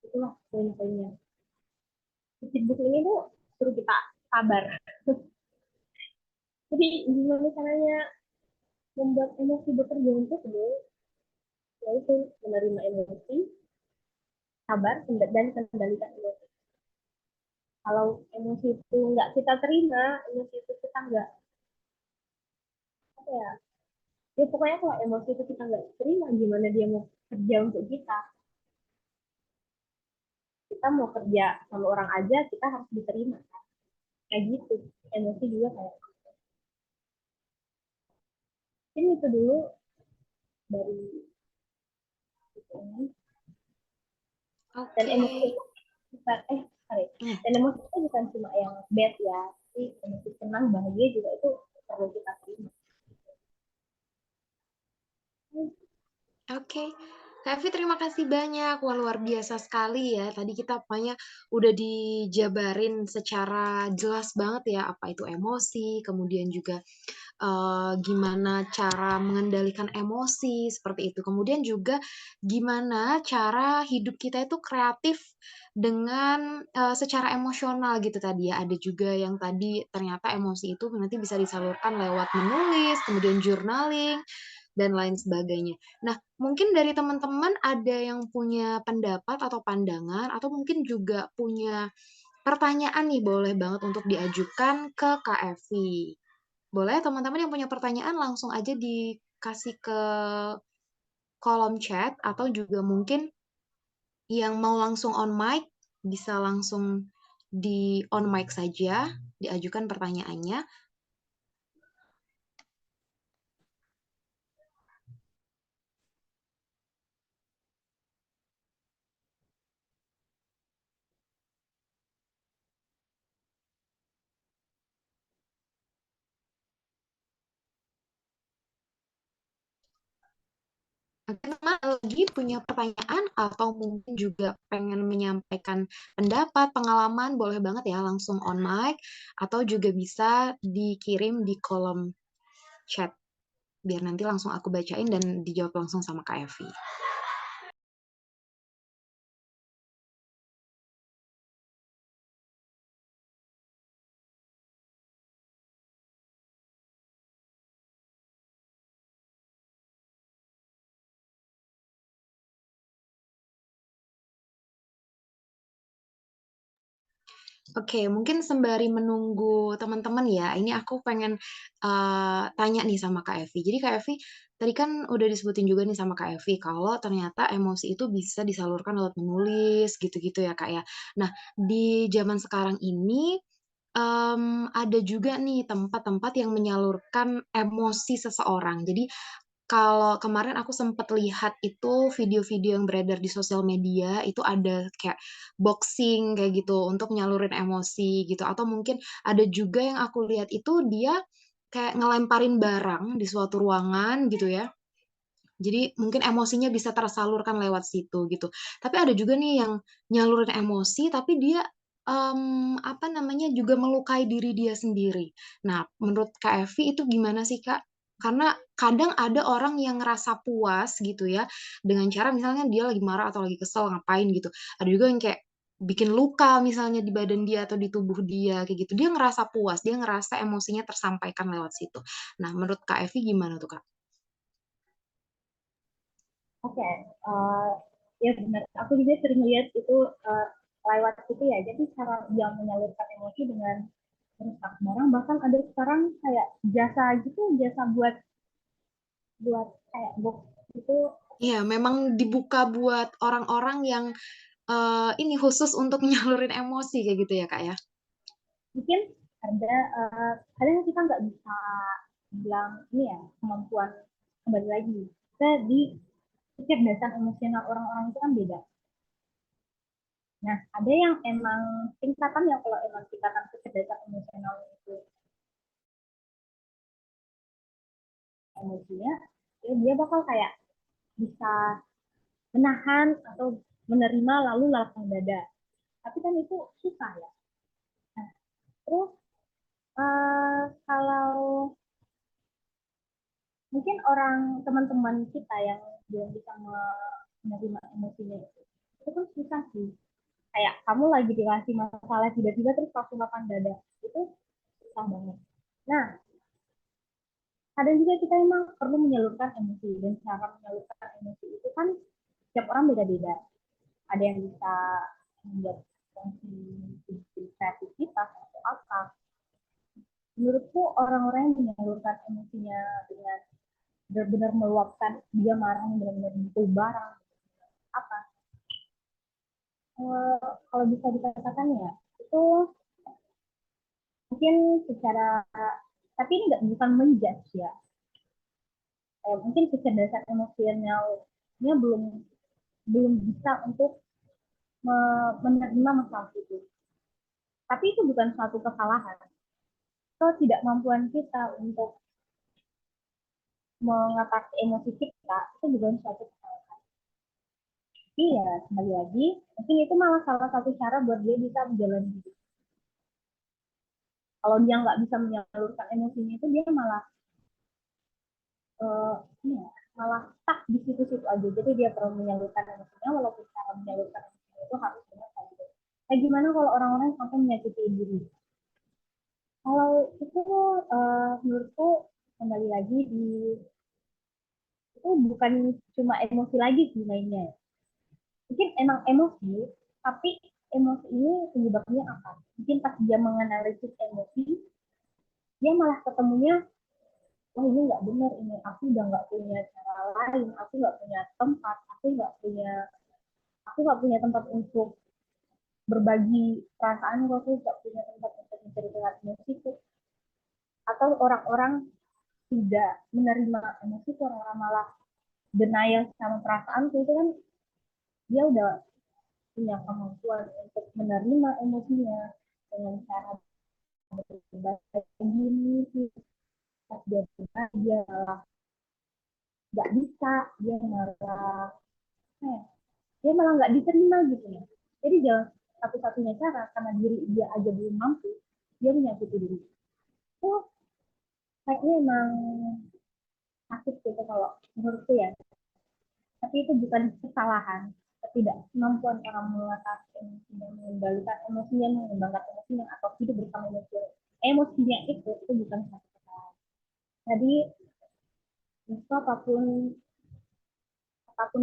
itulah poin-poinnya. Facebook ini tuh suruh kita sabar. Jadi gimana caranya membuat emosi bekerja untuk dulu, yaitu menerima emosi, sabar, dan kendalikan emosi. Kalau emosi itu nggak kita terima, emosi itu kita nggak, apa ya, ya pokoknya kalau emosi itu kita nggak terima, gimana dia mau kerja untuk kita. Kita mau kerja sama orang aja, kita harus diterima. Kayak gitu. Emosi juga kayak. Ini itu dulu dari itu. Dan Oke. emosi itu bukan, sorry. Hmm. Dan emosi itu bukan cuma yang bad ya, tapi emosi senang, bahagia juga itu perlu kita terima. Oke, Kak Evi terima kasih banyak. Wah, luar biasa sekali ya. Tadi kita pokoknya udah dijabarin secara jelas banget ya apa itu emosi, kemudian juga gimana cara mengendalikan emosi seperti itu. Kemudian juga gimana cara hidup kita itu kreatif dengan secara emosional gitu tadi ya. Ada juga yang tadi ternyata emosi itu nanti bisa disalurkan lewat menulis, kemudian journaling dan lain sebagainya. Nah, mungkin dari teman-teman ada yang punya pendapat atau pandangan atau mungkin juga punya pertanyaan nih boleh banget untuk diajukan ke KFV. Boleh teman-teman yang punya pertanyaan langsung aja dikasih ke kolom chat atau juga mungkin yang mau langsung on mic bisa langsung di on mic saja diajukan pertanyaannya. Teman lagi punya pertanyaan atau mungkin juga pengen menyampaikan pendapat, pengalaman, boleh banget ya langsung on mic atau juga bisa dikirim di kolom chat biar nanti langsung aku bacain dan dijawab langsung sama Kak Evi. Oke, mungkin sembari menunggu teman-teman ya, ini aku pengen tanya nih sama Kak Evi. Jadi Kak Evi, tadi kan udah disebutin juga nih sama Kak Evi, kalau ternyata emosi itu bisa disalurkan lewat menulis, gitu-gitu ya Kak ya. Nah, di zaman sekarang ini, ada juga nih tempat-tempat yang menyalurkan emosi seseorang. Jadi kalau kemarin aku sempat lihat itu video-video yang beredar di sosial media, itu ada kayak boxing kayak gitu untuk nyalurin emosi gitu. Atau mungkin ada juga yang aku lihat itu dia kayak ngelemparin barang di suatu ruangan gitu ya. Jadi mungkin emosinya bisa tersalurkan lewat situ gitu. Tapi ada juga nih yang nyalurin emosi tapi dia apa namanya juga melukai diri dia sendiri. Nah, menurut Kak Evi itu gimana sih Kak? Karena kadang ada orang yang ngerasa puas gitu ya dengan cara misalnya dia lagi marah atau lagi kesel ngapain gitu. Ada juga yang kayak bikin luka misalnya di badan dia atau di tubuh dia kayak gitu. Dia ngerasa puas, dia ngerasa emosinya tersampaikan lewat situ. Nah, menurut Kak Evi gimana tuh Kak? Oke, ya benar. Aku juga sering lihat itu lewat itu ya. Jadi cara dia menyalurkan emosi dengan merusak barang, bahkan ada sekarang kayak jasa gitu, jasa buat buat kayak box itu. Iya, memang dibuka buat orang-orang yang ini khusus untuk nyalurin emosi kayak gitu ya, Kak ya. Mungkin ada kadang kita nggak bisa bilang ini ya kemampuan, kembali lagi kita di kecerdasan emosional orang-orang itu kan beda. Nah, ada yang emang tingkatan yang kalau emang tingkatan kecerdasan emosional itu emosinya, ya dia bakal kayak bisa menahan atau menerima lalu lapang dada. Tapi kan itu susah ya. Nah, terus kalau mungkin orang teman-teman kita yang belum bisa menerima emosinya itu kan susah sih. Kayak kamu lagi dikasih masalah tiba-tiba terus langsung lapang dada, itu susah banget. Nah, kadang juga kita emang perlu menyalurkan emosi, dan cara menyalurkan emosi itu kan setiap orang beda-beda. Ada yang bisa membuat fungsi kreativitas atau apa. Menurutku orang-orang yang menyalurkan emosinya dengan benar-benar meluapkan, dia marah benar-benar betul barang apa, kalau bisa dikatakan ya itu mungkin secara, tapi ini nggak, bukan menjudge ya, mungkin kecerdasan emosionalnya belum belum bisa untuk menerima masalah itu. Tapi itu bukan suatu kesalahan. Kalau tidak mampuan kita untuk mengatasi emosi kita, itu bukan suatu kesalahan. Tapi ya, kembali lagi, mungkin itu malah salah satu cara buat dia bisa menjalani hidup. Kalau dia nggak bisa menyalurkan emosinya itu, dia malah uh, ya, malah stuck di situ-situ aja. Jadi dia perlu menyalurkan emosinya, walaupun cara menyalurkan emosinya itu harus benar gitu. Gimana kalau orang-orang sampai menyakiti diri? Kalau itu menurutku kembali lagi di itu bukan cuma emosi lagi sih mainnya. Mungkin emang emosi, tapi emosi ini penyebabnya apa? Mungkin pas dia menganalisis emosi, dia malah ketemunya, wah ini nggak benar, ini aku udah nggak punya cara lain, aku nggak punya tempat untuk berbagi perasaan, aku nggak punya tempat untuk menceritakan emosiku. Atau orang-orang tidak menerima emosi, orang-orang malah denial sama perasaan itu kan, dia udah punya kemampuan untuk menerima emosinya dengan cara berbagi sih. Pas dia dia malah nggak bisa, dia malah dia malah nggak diterima gitu ya. Jadi jalan satu-satunya cara, karena diri dia aja belum mampu, dia menyakiti diri. Oh, kayaknya emang sakit gitu kalau menurutku ya. Tapi itu bukan kesalahan, ketidakmampuan orang mengatasi emosinya, mengendalikan emosinya, mengembangkan emosinya, atau hidup bersama emosinya itu bukan satu kesalahan. Jadi itu apapun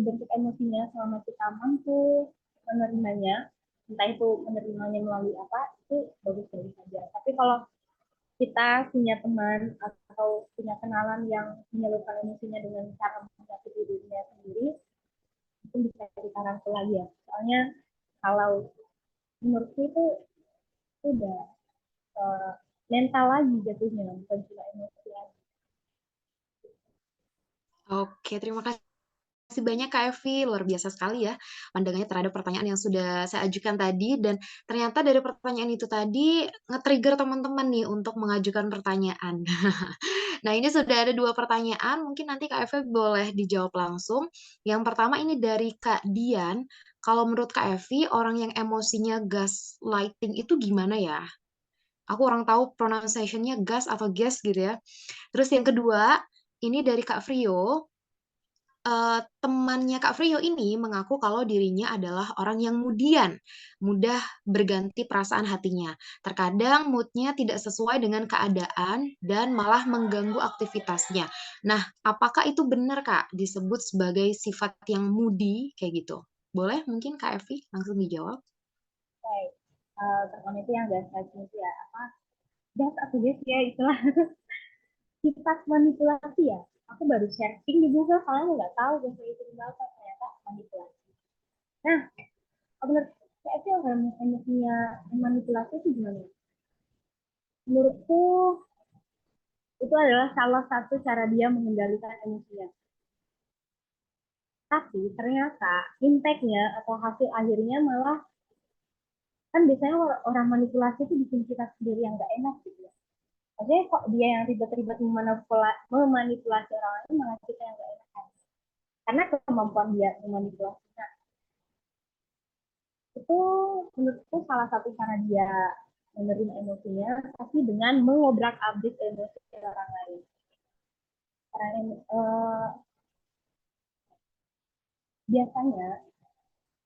bentuk emosinya, selama kita mampu menerimanya, entah itu menerimanya melalui apa, itu bagus-bagus saja. Tapi kalau kita punya teman atau punya kenalan yang menyalurkan emosinya dengan cara menyakiti dirinya sendiri, itu bisa kita rangkul lagi ya. Soalnya kalau menurutku itu udah uh, mental lagi jatuhnya, bukan cuma emosi lagi. Oke, terima kasih banyak Kak Evi, luar biasa sekali ya pandangannya terhadap pertanyaan yang sudah saya ajukan tadi dan ternyata dari pertanyaan itu tadi nge-trigger teman-teman nih untuk mengajukan pertanyaan. Nah, ini sudah ada dua pertanyaan, mungkin nanti Kak Evi boleh dijawab langsung. Yang pertama ini dari Kak Dian, kalau menurut Kak Evi, orang yang emosinya gaslighting itu gimana ya? Aku orang tahu pronunciation-nya gas atau gas gitu ya. Terus yang kedua, ini dari Kak Frio, temannya Kak Frio ini mengaku kalau dirinya adalah orang yang mudah berganti perasaan hatinya. Terkadang moodnya tidak sesuai dengan keadaan dan malah mengganggu aktivitasnya. Nah, apakah itu benar Kak disebut sebagai sifat yang moody kayak gitu? Boleh mungkin Kak Evi langsung dijawab? Baik, terkait itu yang gaslight itu ya apa? Gas atau gas ya itulah sifat manipulasi ya. Aku baru searching di Google, soalnya nggak tahu gaslight itu apa, ternyata manipulasi. Nah, menurut saya sih orang emosinya manipulasi itu gimana? Menurutku itu adalah salah satu cara dia mengendalikan emosinya. Tapi ternyata impact-nya atau hasil akhirnya malah, kan biasanya orang manipulasi itu bikin kita sendiri yang nggak enak gitu ya. Maksudnya kok dia yang ribet-ribet memanipulasi orang lain, malah kita yang nggak enak. Karena kemampuan dia memanipulasi. Nah, itu menurutku salah satu cara dia menerima emosinya, tapi dengan mengobrak-abrik emosi orang lain. Karena biasanya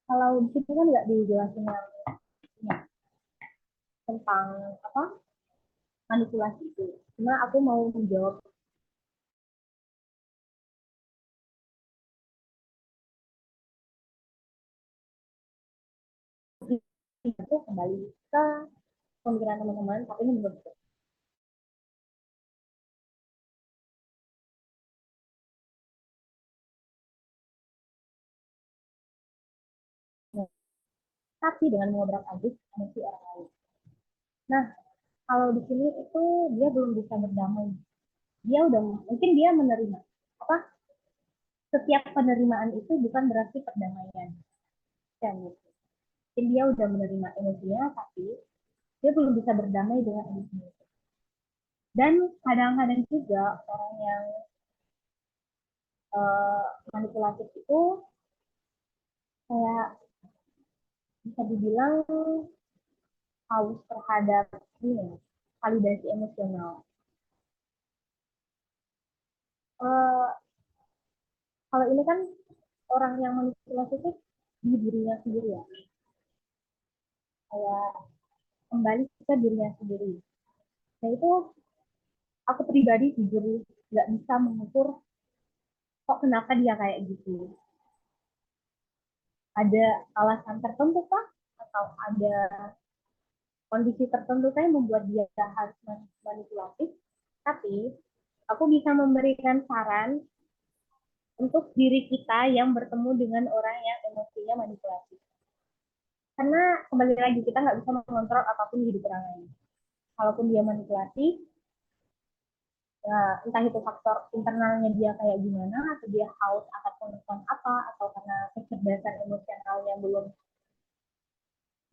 Kalau di situ kan nggak dijelasin yang ya, tentang apa manipulasi itu. Cuma aku mau menjawab itu kembali ke pemikiran teman-teman, tapi ini menurut tapi dengan mengobrak abrik emosi orang lain. Nah, kalau di sini itu dia belum bisa berdamai. Dia udah mungkin dia menerima apa setiap penerimaan itu bukan berarti perdamaian. Dan mungkin dia udah menerima emosinya, tapi dia belum bisa berdamai dengan emosinya. Dan kadang-kadang juga orang yang uh, manipulatif itu kayak bisa dibilang haus terhadap ini validasi emosional. Uh, Kalau ini kan orang yang manipulasi itu di dirinya sendiri ya, kayak kembali ke dirinya sendiri. Nah itu aku pribadi jujur nggak bisa mengukur kok kenapa dia kayak gitu. Ada alasan tertentu kah? Atau ada kondisi tertentu kan yang membuat dia harus manipulatif? Tapi aku bisa memberikan saran untuk diri kita yang bertemu dengan orang yang emosinya manipulatif. Karena kembali lagi kita nggak bisa mengontrol apapun di hidup orang lain. Kalaupun dia manipulatif, ya entah itu faktor internalnya dia kayak gimana, atau dia haus akan pengetahuan apa, atau karena kecerdasan emosionalnya belum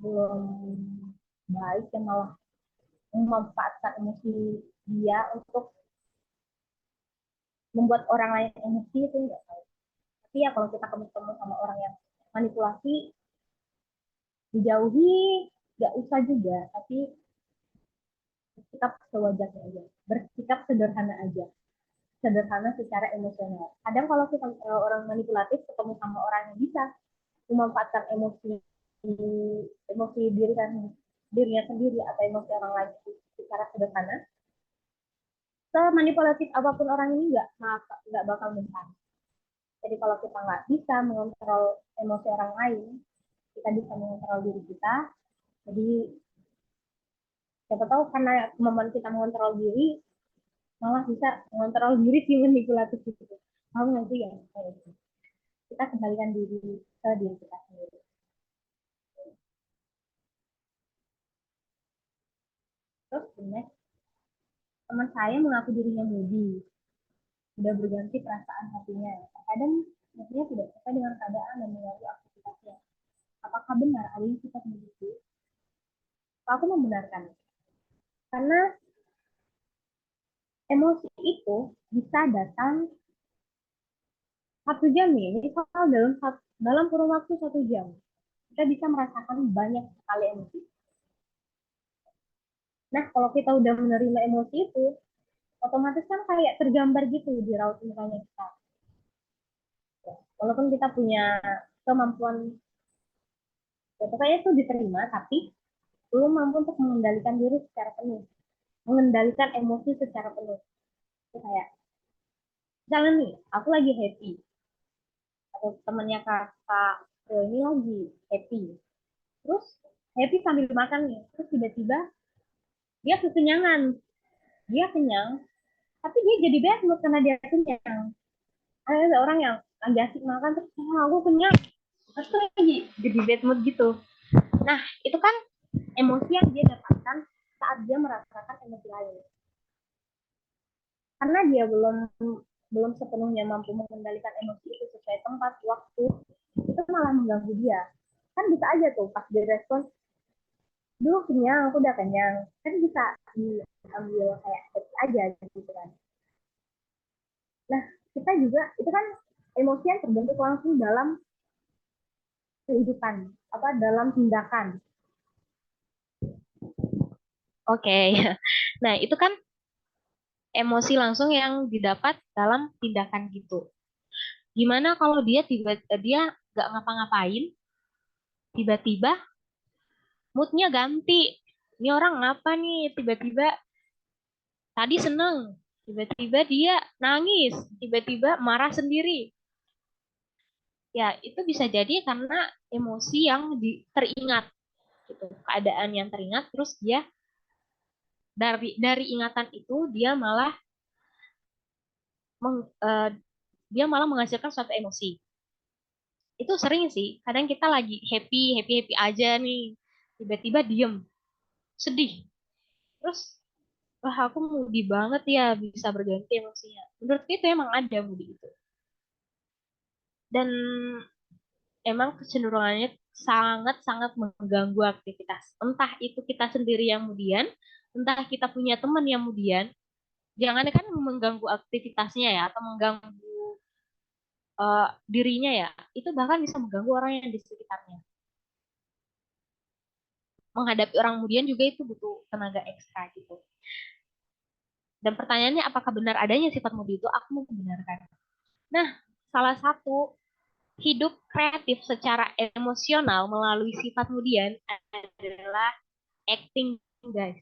belum baik yang malah memanfaatkan emosi dia untuk membuat orang lain emosi itu enggak tahu. Tapi ya kalau kita ketemu sama orang yang manipulasi, dijauhi, nggak usah juga, tapi bersikap sewajarnya aja, bersikap sederhana aja, sederhana secara emosional. Kadang kalau kita orang manipulatif ketemu sama orang yang bisa memanfaatkan emosi emosi diri dan dirinya sendiri atau emosi orang lain secara sederhana, semanipulatif apapun orang ini nggak bakal mempan. Jadi kalau kita nggak bisa mengontrol emosi orang lain, kita bisa mengontrol diri kita. Jadi siapa tahu karena kemampuan kita mengontrol diri, malah bisa mengontrol diri si manipulatif itu. Mau nggak sih ya? Kita kembalikan diri ke diri kita sendiri. Terus next, teman saya mengaku dirinya moody, sudah berganti perasaan hatinya. Terkadang maksudnya tidak sesuai dengan keadaan dan mengganggu aktivitasnya. Apakah benar adanya sifat begitu? Aku membenarkan. Karena emosi itu bisa datang 1 jam nih, misal dalam kurun waktu 1 jam, kita bisa merasakan banyak sekali emosi. Nah, kalau kita udah menerima emosi itu, otomatis kan kayak tergambar gitu di raut mukanya kita. Walaupun kita punya kemampuan, ya pokoknya itu diterima, tapi belum mampu untuk mengendalikan diri secara penuh, mengendalikan emosi secara penuh. Itu kayak, misalnya nih, aku lagi happy, atau temannya kakak ini lagi happy, terus happy sambil makan nih, terus tiba-tiba dia kekenyangan, dia kenyang, tapi dia jadi bad mood karena dia kenyang. Ada orang yang lagi asik makan terus aku kenyang, terus tuh lagi jadi bad mood gitu. Nah itu kan emosi yang dia dapatkan saat dia merasakan emosi lain, karena dia belum belum sepenuhnya mampu mengendalikan emosi itu sesuai tempat waktu, itu malah mengganggu dia. Kan bisa aja tuh pas dia respon dulu kenyang, aku udah kenyang, kan bisa diambil kayak aja gitu kan. Nah kita juga itu kan emosi yang terbentuk langsung dalam kehidupan, apa dalam tindakan. Oke, nah itu kan emosi langsung yang didapat dalam tindakan gitu. Gimana kalau dia tiba dia nggak ngapa-ngapain, tiba-tiba moodnya ganti. Ini orang ngapa nih? Tiba-tiba tadi seneng, tiba-tiba dia nangis, tiba-tiba marah sendiri. Ya, itu bisa jadi karena emosi yang teringat gitu. Keadaan yang teringat terus dia dari ingatan itu meng- eh, dia malah menghasilkan suatu emosi. Itu sering sih. Kadang kita lagi happy, happy, happy aja nih. Tiba-tiba diem, sedih. Terus, wah aku moody banget ya, bisa berganti emosinya. Menurutku itu emang ada moody itu. Dan emang kecenderungannya sangat-sangat mengganggu aktivitas. Entah itu kita sendiri yang kemudian, entah kita punya teman yang kemudian, jangan kan mengganggu aktivitasnya ya, atau mengganggu dirinya ya, itu bahkan bisa mengganggu orang yang di sekitarnya. Menghadapi orang kemudian juga itu butuh tenaga ekstra gitu. Dan pertanyaannya apakah benar adanya sifat moody itu? Aku mau membenarkan. Nah, salah satu hidup kreatif secara emosional melalui sifat kemudian adalah acting, guys.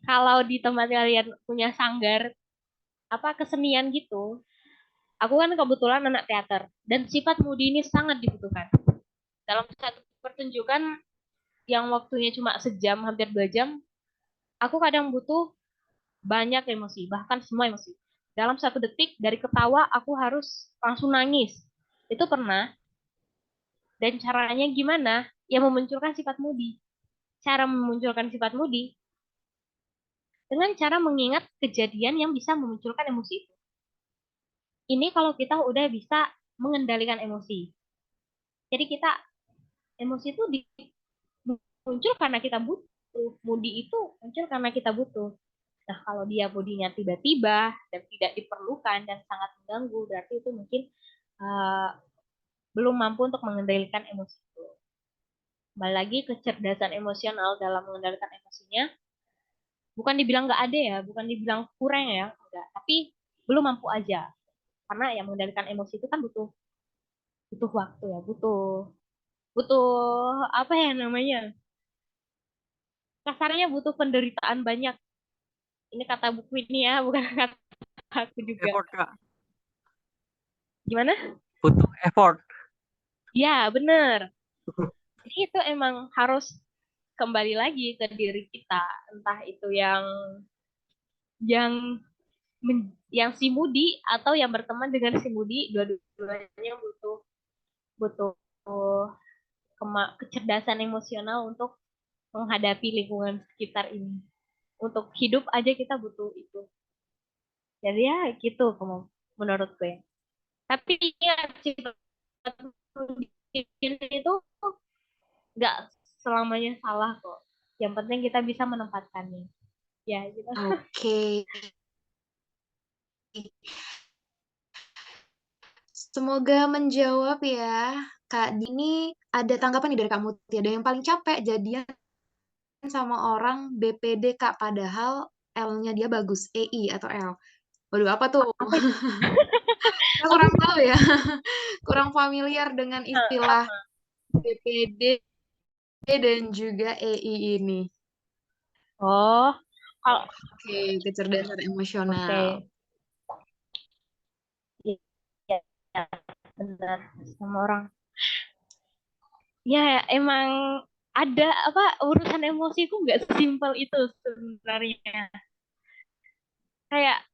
Kalau di tempat kalian punya sanggar apa kesenian gitu, aku kan kebetulan anak teater dan sifat moody ini sangat dibutuhkan. Dalam satu pertunjukan yang waktunya cuma sejam, hampir 2 jam, aku kadang butuh banyak emosi, bahkan semua emosi. Dalam 1 detik dari ketawa aku harus langsung nangis. Itu pernah. Dan caranya gimana? Ya memunculkan sifat moody. Cara memunculkan sifat moody dengan cara mengingat kejadian yang bisa memunculkan emosi itu. Ini kalau kita udah bisa mengendalikan emosi. Jadi kita emosi itu muncul karena kita butuh. Moody itu muncul karena kita butuh. Nah, kalau dia bodinya tiba-tiba dan tidak diperlukan dan sangat mengganggu, berarti itu mungkin uh, belum mampu untuk mengendalikan emosi itu. Kembali lagi kecerdasan emosional dalam mengendalikan emosinya, bukan dibilang nggak ada ya, bukan dibilang kurang ya, enggak. Tapi belum mampu aja. Karena yang mengendalikan emosi itu kan butuh butuh waktu ya, butuh butuh apa ya namanya? Kasarnya butuh penderitaan banyak. Ini kata buku ini ya, bukan kata aku juga. Effort, Kak. Gimana? Butuh effort. Ya, bener. Jadi itu emang harus kembali lagi ke diri kita. Entah itu yang yang si Mudi atau yang berteman dengan si Mudi, dua-duanya butuh butuh kecerdasan emosional untuk menghadapi lingkungan sekitar ini. Untuk hidup aja kita butuh itu. Jadi ya gitu menurut gue. Tapi ya sifat itu nggak selamanya salah kok. Yang penting kita bisa menempatkannya. Ya gitu. Oke. Semoga menjawab ya. Kak Dini, ada tanggapan nih dari Kak Muti. Ada yang paling capek jadian sama orang BPD, Kak. Padahal L-nya dia bagus. EI atau L. Waduh, apa tuh? Apa itu? Saya Apa kurang sih? tahu ya. Kurang familiar dengan istilah BPD dan juga EI ini. Oh, kalau Oke, kecerdasan emosional. oke. Iya, ya, benar sama orang. Ya, emang ada apa urusan emosi itu nggak sesimpel itu sebenarnya. Kayak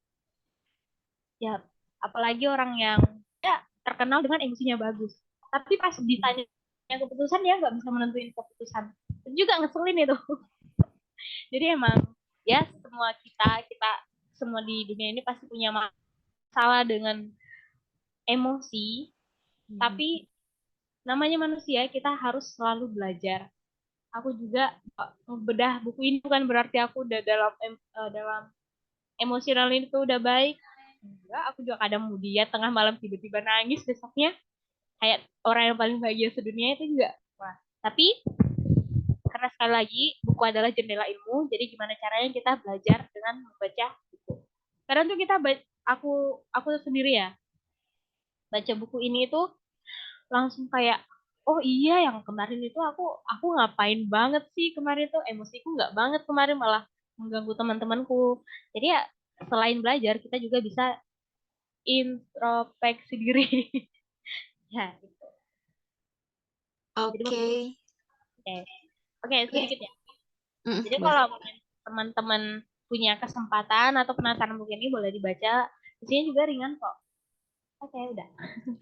ya apalagi orang yang ya terkenal dengan emosinya bagus. Tapi pas ditanya keputusan dia nggak bisa menentuin keputusan. Itu juga ngeselin itu. Jadi emang ya semua kita semua di dunia ini pasti punya masalah dengan emosi, tapi namanya manusia kita harus selalu belajar. Aku juga bedah buku ini bukan berarti aku udah dalam emosional itu udah baik. Enggak, aku juga kadang moody ya tengah malam tiba-tiba nangis besoknya kayak orang yang paling bahagia sedunia itu juga. Wah, tapi karena sekali lagi buku adalah jendela ilmu, jadi gimana caranya kita belajar dengan membaca buku. Kadang tuh aku sendiri ya baca buku ini itu langsung kayak oh iya yang kemarin itu aku ngapain banget sih kemarin tuh, emosiku nggak banget kemarin, malah mengganggu teman-temanku. Jadi ya selain belajar kita juga bisa introspeksi diri. Ya gitu. Jadi Oke. oke, oke Oke. sedikit ya. Jadi Boleh. kalau mungkin teman-teman punya kesempatan atau penasaran begini boleh dibaca. Di sini juga ringan kok. Oke, udah.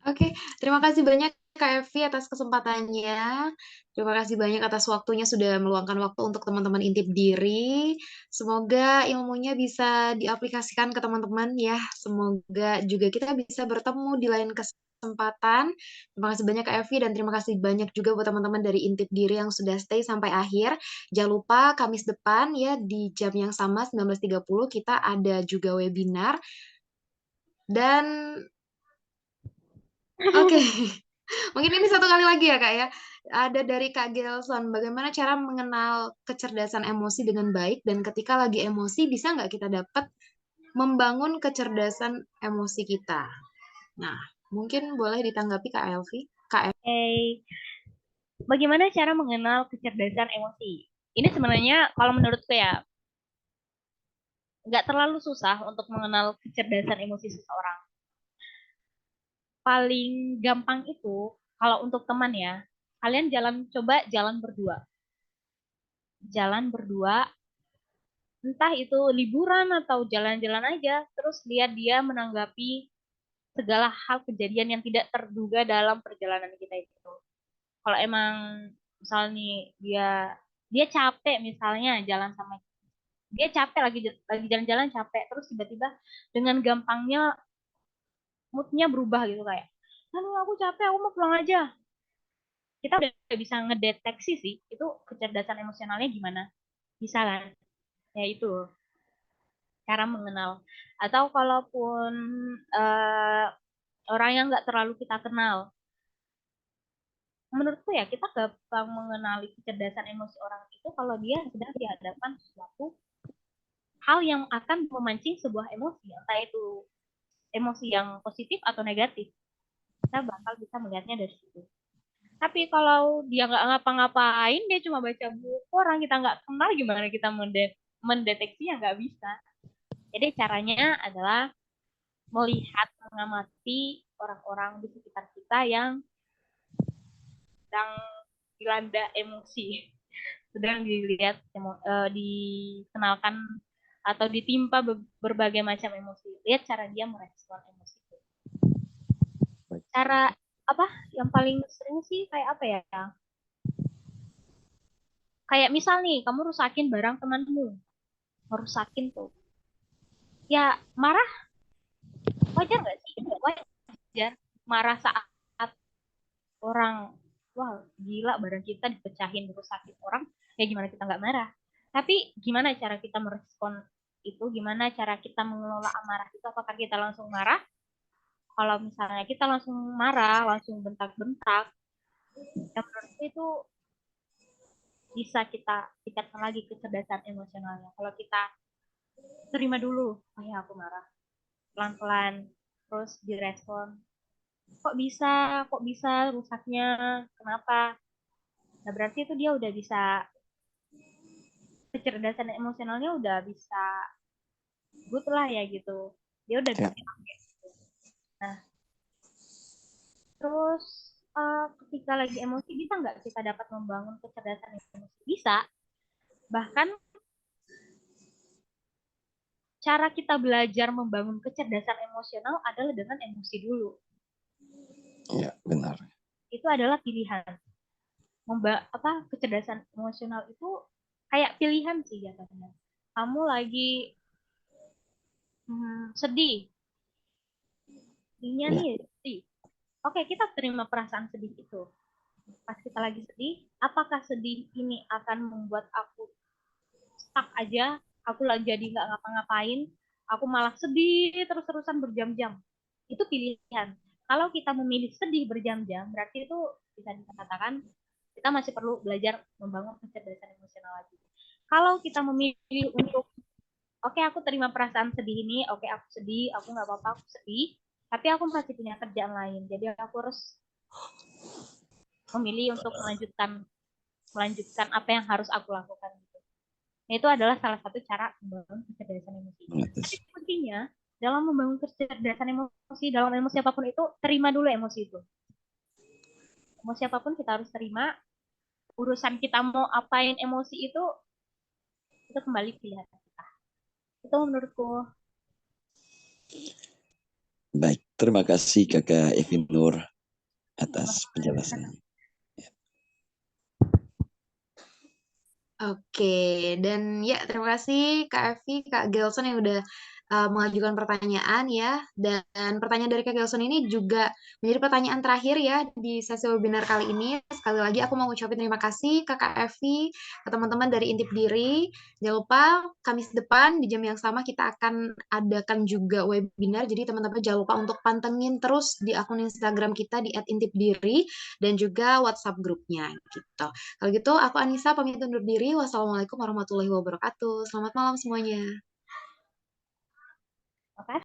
Oke, terima kasih banyak Kak Evi atas kesempatannya. Terima kasih banyak atas waktunya sudah meluangkan waktu untuk teman-teman intip diri. Semoga ilmunya bisa diaplikasikan ke teman-teman ya. Semoga juga kita bisa bertemu di lain kesempatan. Terima kasih banyak Kak Evi dan terima kasih banyak juga buat teman-teman dari intip diri yang sudah stay sampai akhir. Jangan lupa Kamis depan ya di jam yang sama 19.30 kita ada juga webinar. Dan oke, mungkin ini satu kali lagi ya Kak ya. Ada dari Kak Gelson, bagaimana cara mengenal kecerdasan emosi dengan baik dan ketika lagi emosi bisa nggak kita dapat membangun kecerdasan emosi kita? Nah, mungkin boleh ditanggapi Kak Elvi. Kak Elvi. Oke, bagaimana cara mengenal kecerdasan emosi? Ini sebenarnya kalau menurutku ya nggak terlalu susah untuk mengenal kecerdasan emosi seseorang. Paling gampang itu kalau untuk teman ya, kalian coba jalan berdua. Jalan berdua, entah itu liburan atau jalan-jalan aja, terus lihat dia menanggapi segala hal kejadian yang tidak terduga dalam perjalanan kita itu. Kalau emang misal nih dia capek misalnya jalan sama dia capek lagi jalan-jalan capek terus tiba-tiba dengan gampangnya moodnya berubah gitu kayak, aduh aku capek aku mau pulang aja. Kita udah bisa ngedeteksi sih itu kecerdasan emosionalnya gimana, bisa kan? Ya itu cara mengenal. Atau kalaupun eh, orang yang nggak terlalu kita kenal, menurutku ya kita gampang mengenali kecerdasan emosi orang itu kalau dia sedang dihadapkan sesuatu hal yang akan memancing sebuah emosi, entah itu emosi yang positif atau negatif. Kita bakal bisa melihatnya dari situ. Tapi kalau dia nggak ngapa-ngapain, dia cuma baca buku, orang kita nggak kenal, gimana kita mendeteksinya, nggak bisa. Jadi caranya adalah melihat, mengamati orang-orang di sekitar kita yang sedang dilanda emosi, sedang dikenalkan atau ditimpa berbagai macam emosi. Lihat cara dia merespon emosi. Cara apa yang paling sering sih kayak apa ya? Kayak misal nih, kamu rusakin barang temanmu, merusakin tuh. Ya marah, wajar nggak sih? Wajar. Marah saat orang, wah gila barang kita dipecahin, dirusakin orang, ya gimana kita nggak marah? Tapi gimana cara kita merespon itu? Gimana cara kita mengelola amarah itu? Apakah kita langsung marah? Kalau misalnya kita langsung marah, langsung bentak-bentak, ya menurutku itu bisa kita tingkatkan lagi kecerdasan emosionalnya. Kalau kita terima dulu, oh ya aku marah, pelan-pelan, terus direspon, kok bisa rusaknya, kenapa? Nah berarti itu dia udah bisa, kecerdasan emosionalnya udah bisa good lah ya gitu, dia udah bisa. Nah terus ketika lagi emosi bisa nggak kita dapat membangun kecerdasan emosi? Bisa. Bahkan cara kita belajar membangun kecerdasan emosional adalah dengan emosi dulu. Iya, benar. Itu adalah pilihan. Kecerdasan emosional itu kayak pilihan sih jatuhnya. Kamu lagi sedih, sedihnya Ya, nih sedih. Oke, kita terima perasaan sedih itu. Pas kita lagi sedih, apakah sedih ini akan membuat aku stuck aja, aku lagi jadi nggak ngapa-ngapain, aku malah sedih terus-terusan berjam-jam. Itu pilihan. Kalau kita memilih sedih berjam-jam, berarti itu bisa dikatakan kita masih perlu belajar membangun kecerdasan emosional lagi. Kalau kita memilih untuk, oke aku terima perasaan sedih ini, oke aku sedih, aku nggak apa-apa, aku sedih, tapi aku masih punya kerjaan lain, jadi aku harus memilih untuk melanjutkan apa yang harus aku lakukan gitu. Nah, itu adalah salah satu cara membangun kecerdasan emosi. Tapi kuncinya dalam membangun kecerdasan emosi dalam emosi apapun itu, terima dulu emosi itu. Emosi apapun kita harus terima. Urusan kita mau apain emosi itu kembali pilihan kita. Itu menurutku. Baik, terima kasih Kakak Evi Nur atas penjelasannya. Oke, dan ya terima kasih Kak Evi, Kak Gelson yang udah mengajukan pertanyaan ya. Dan pertanyaan dari Kak Gelson ini juga menjadi pertanyaan terakhir ya di sesi webinar kali ini. Sekali lagi aku mau ngucapin terima kasih ke Kak Evi, ke teman-teman dari Intip Diri. Jangan lupa Kamis depan di jam yang sama kita akan adakan juga webinar. Jadi teman-teman jangan lupa untuk pantengin terus di akun Instagram kita di @intipdiri dan juga WhatsApp grupnya gitu. Kalau gitu, aku Anissa pamit undur diri. Wassalamualaikum warahmatullahi wabarakatuh. Selamat malam semuanya.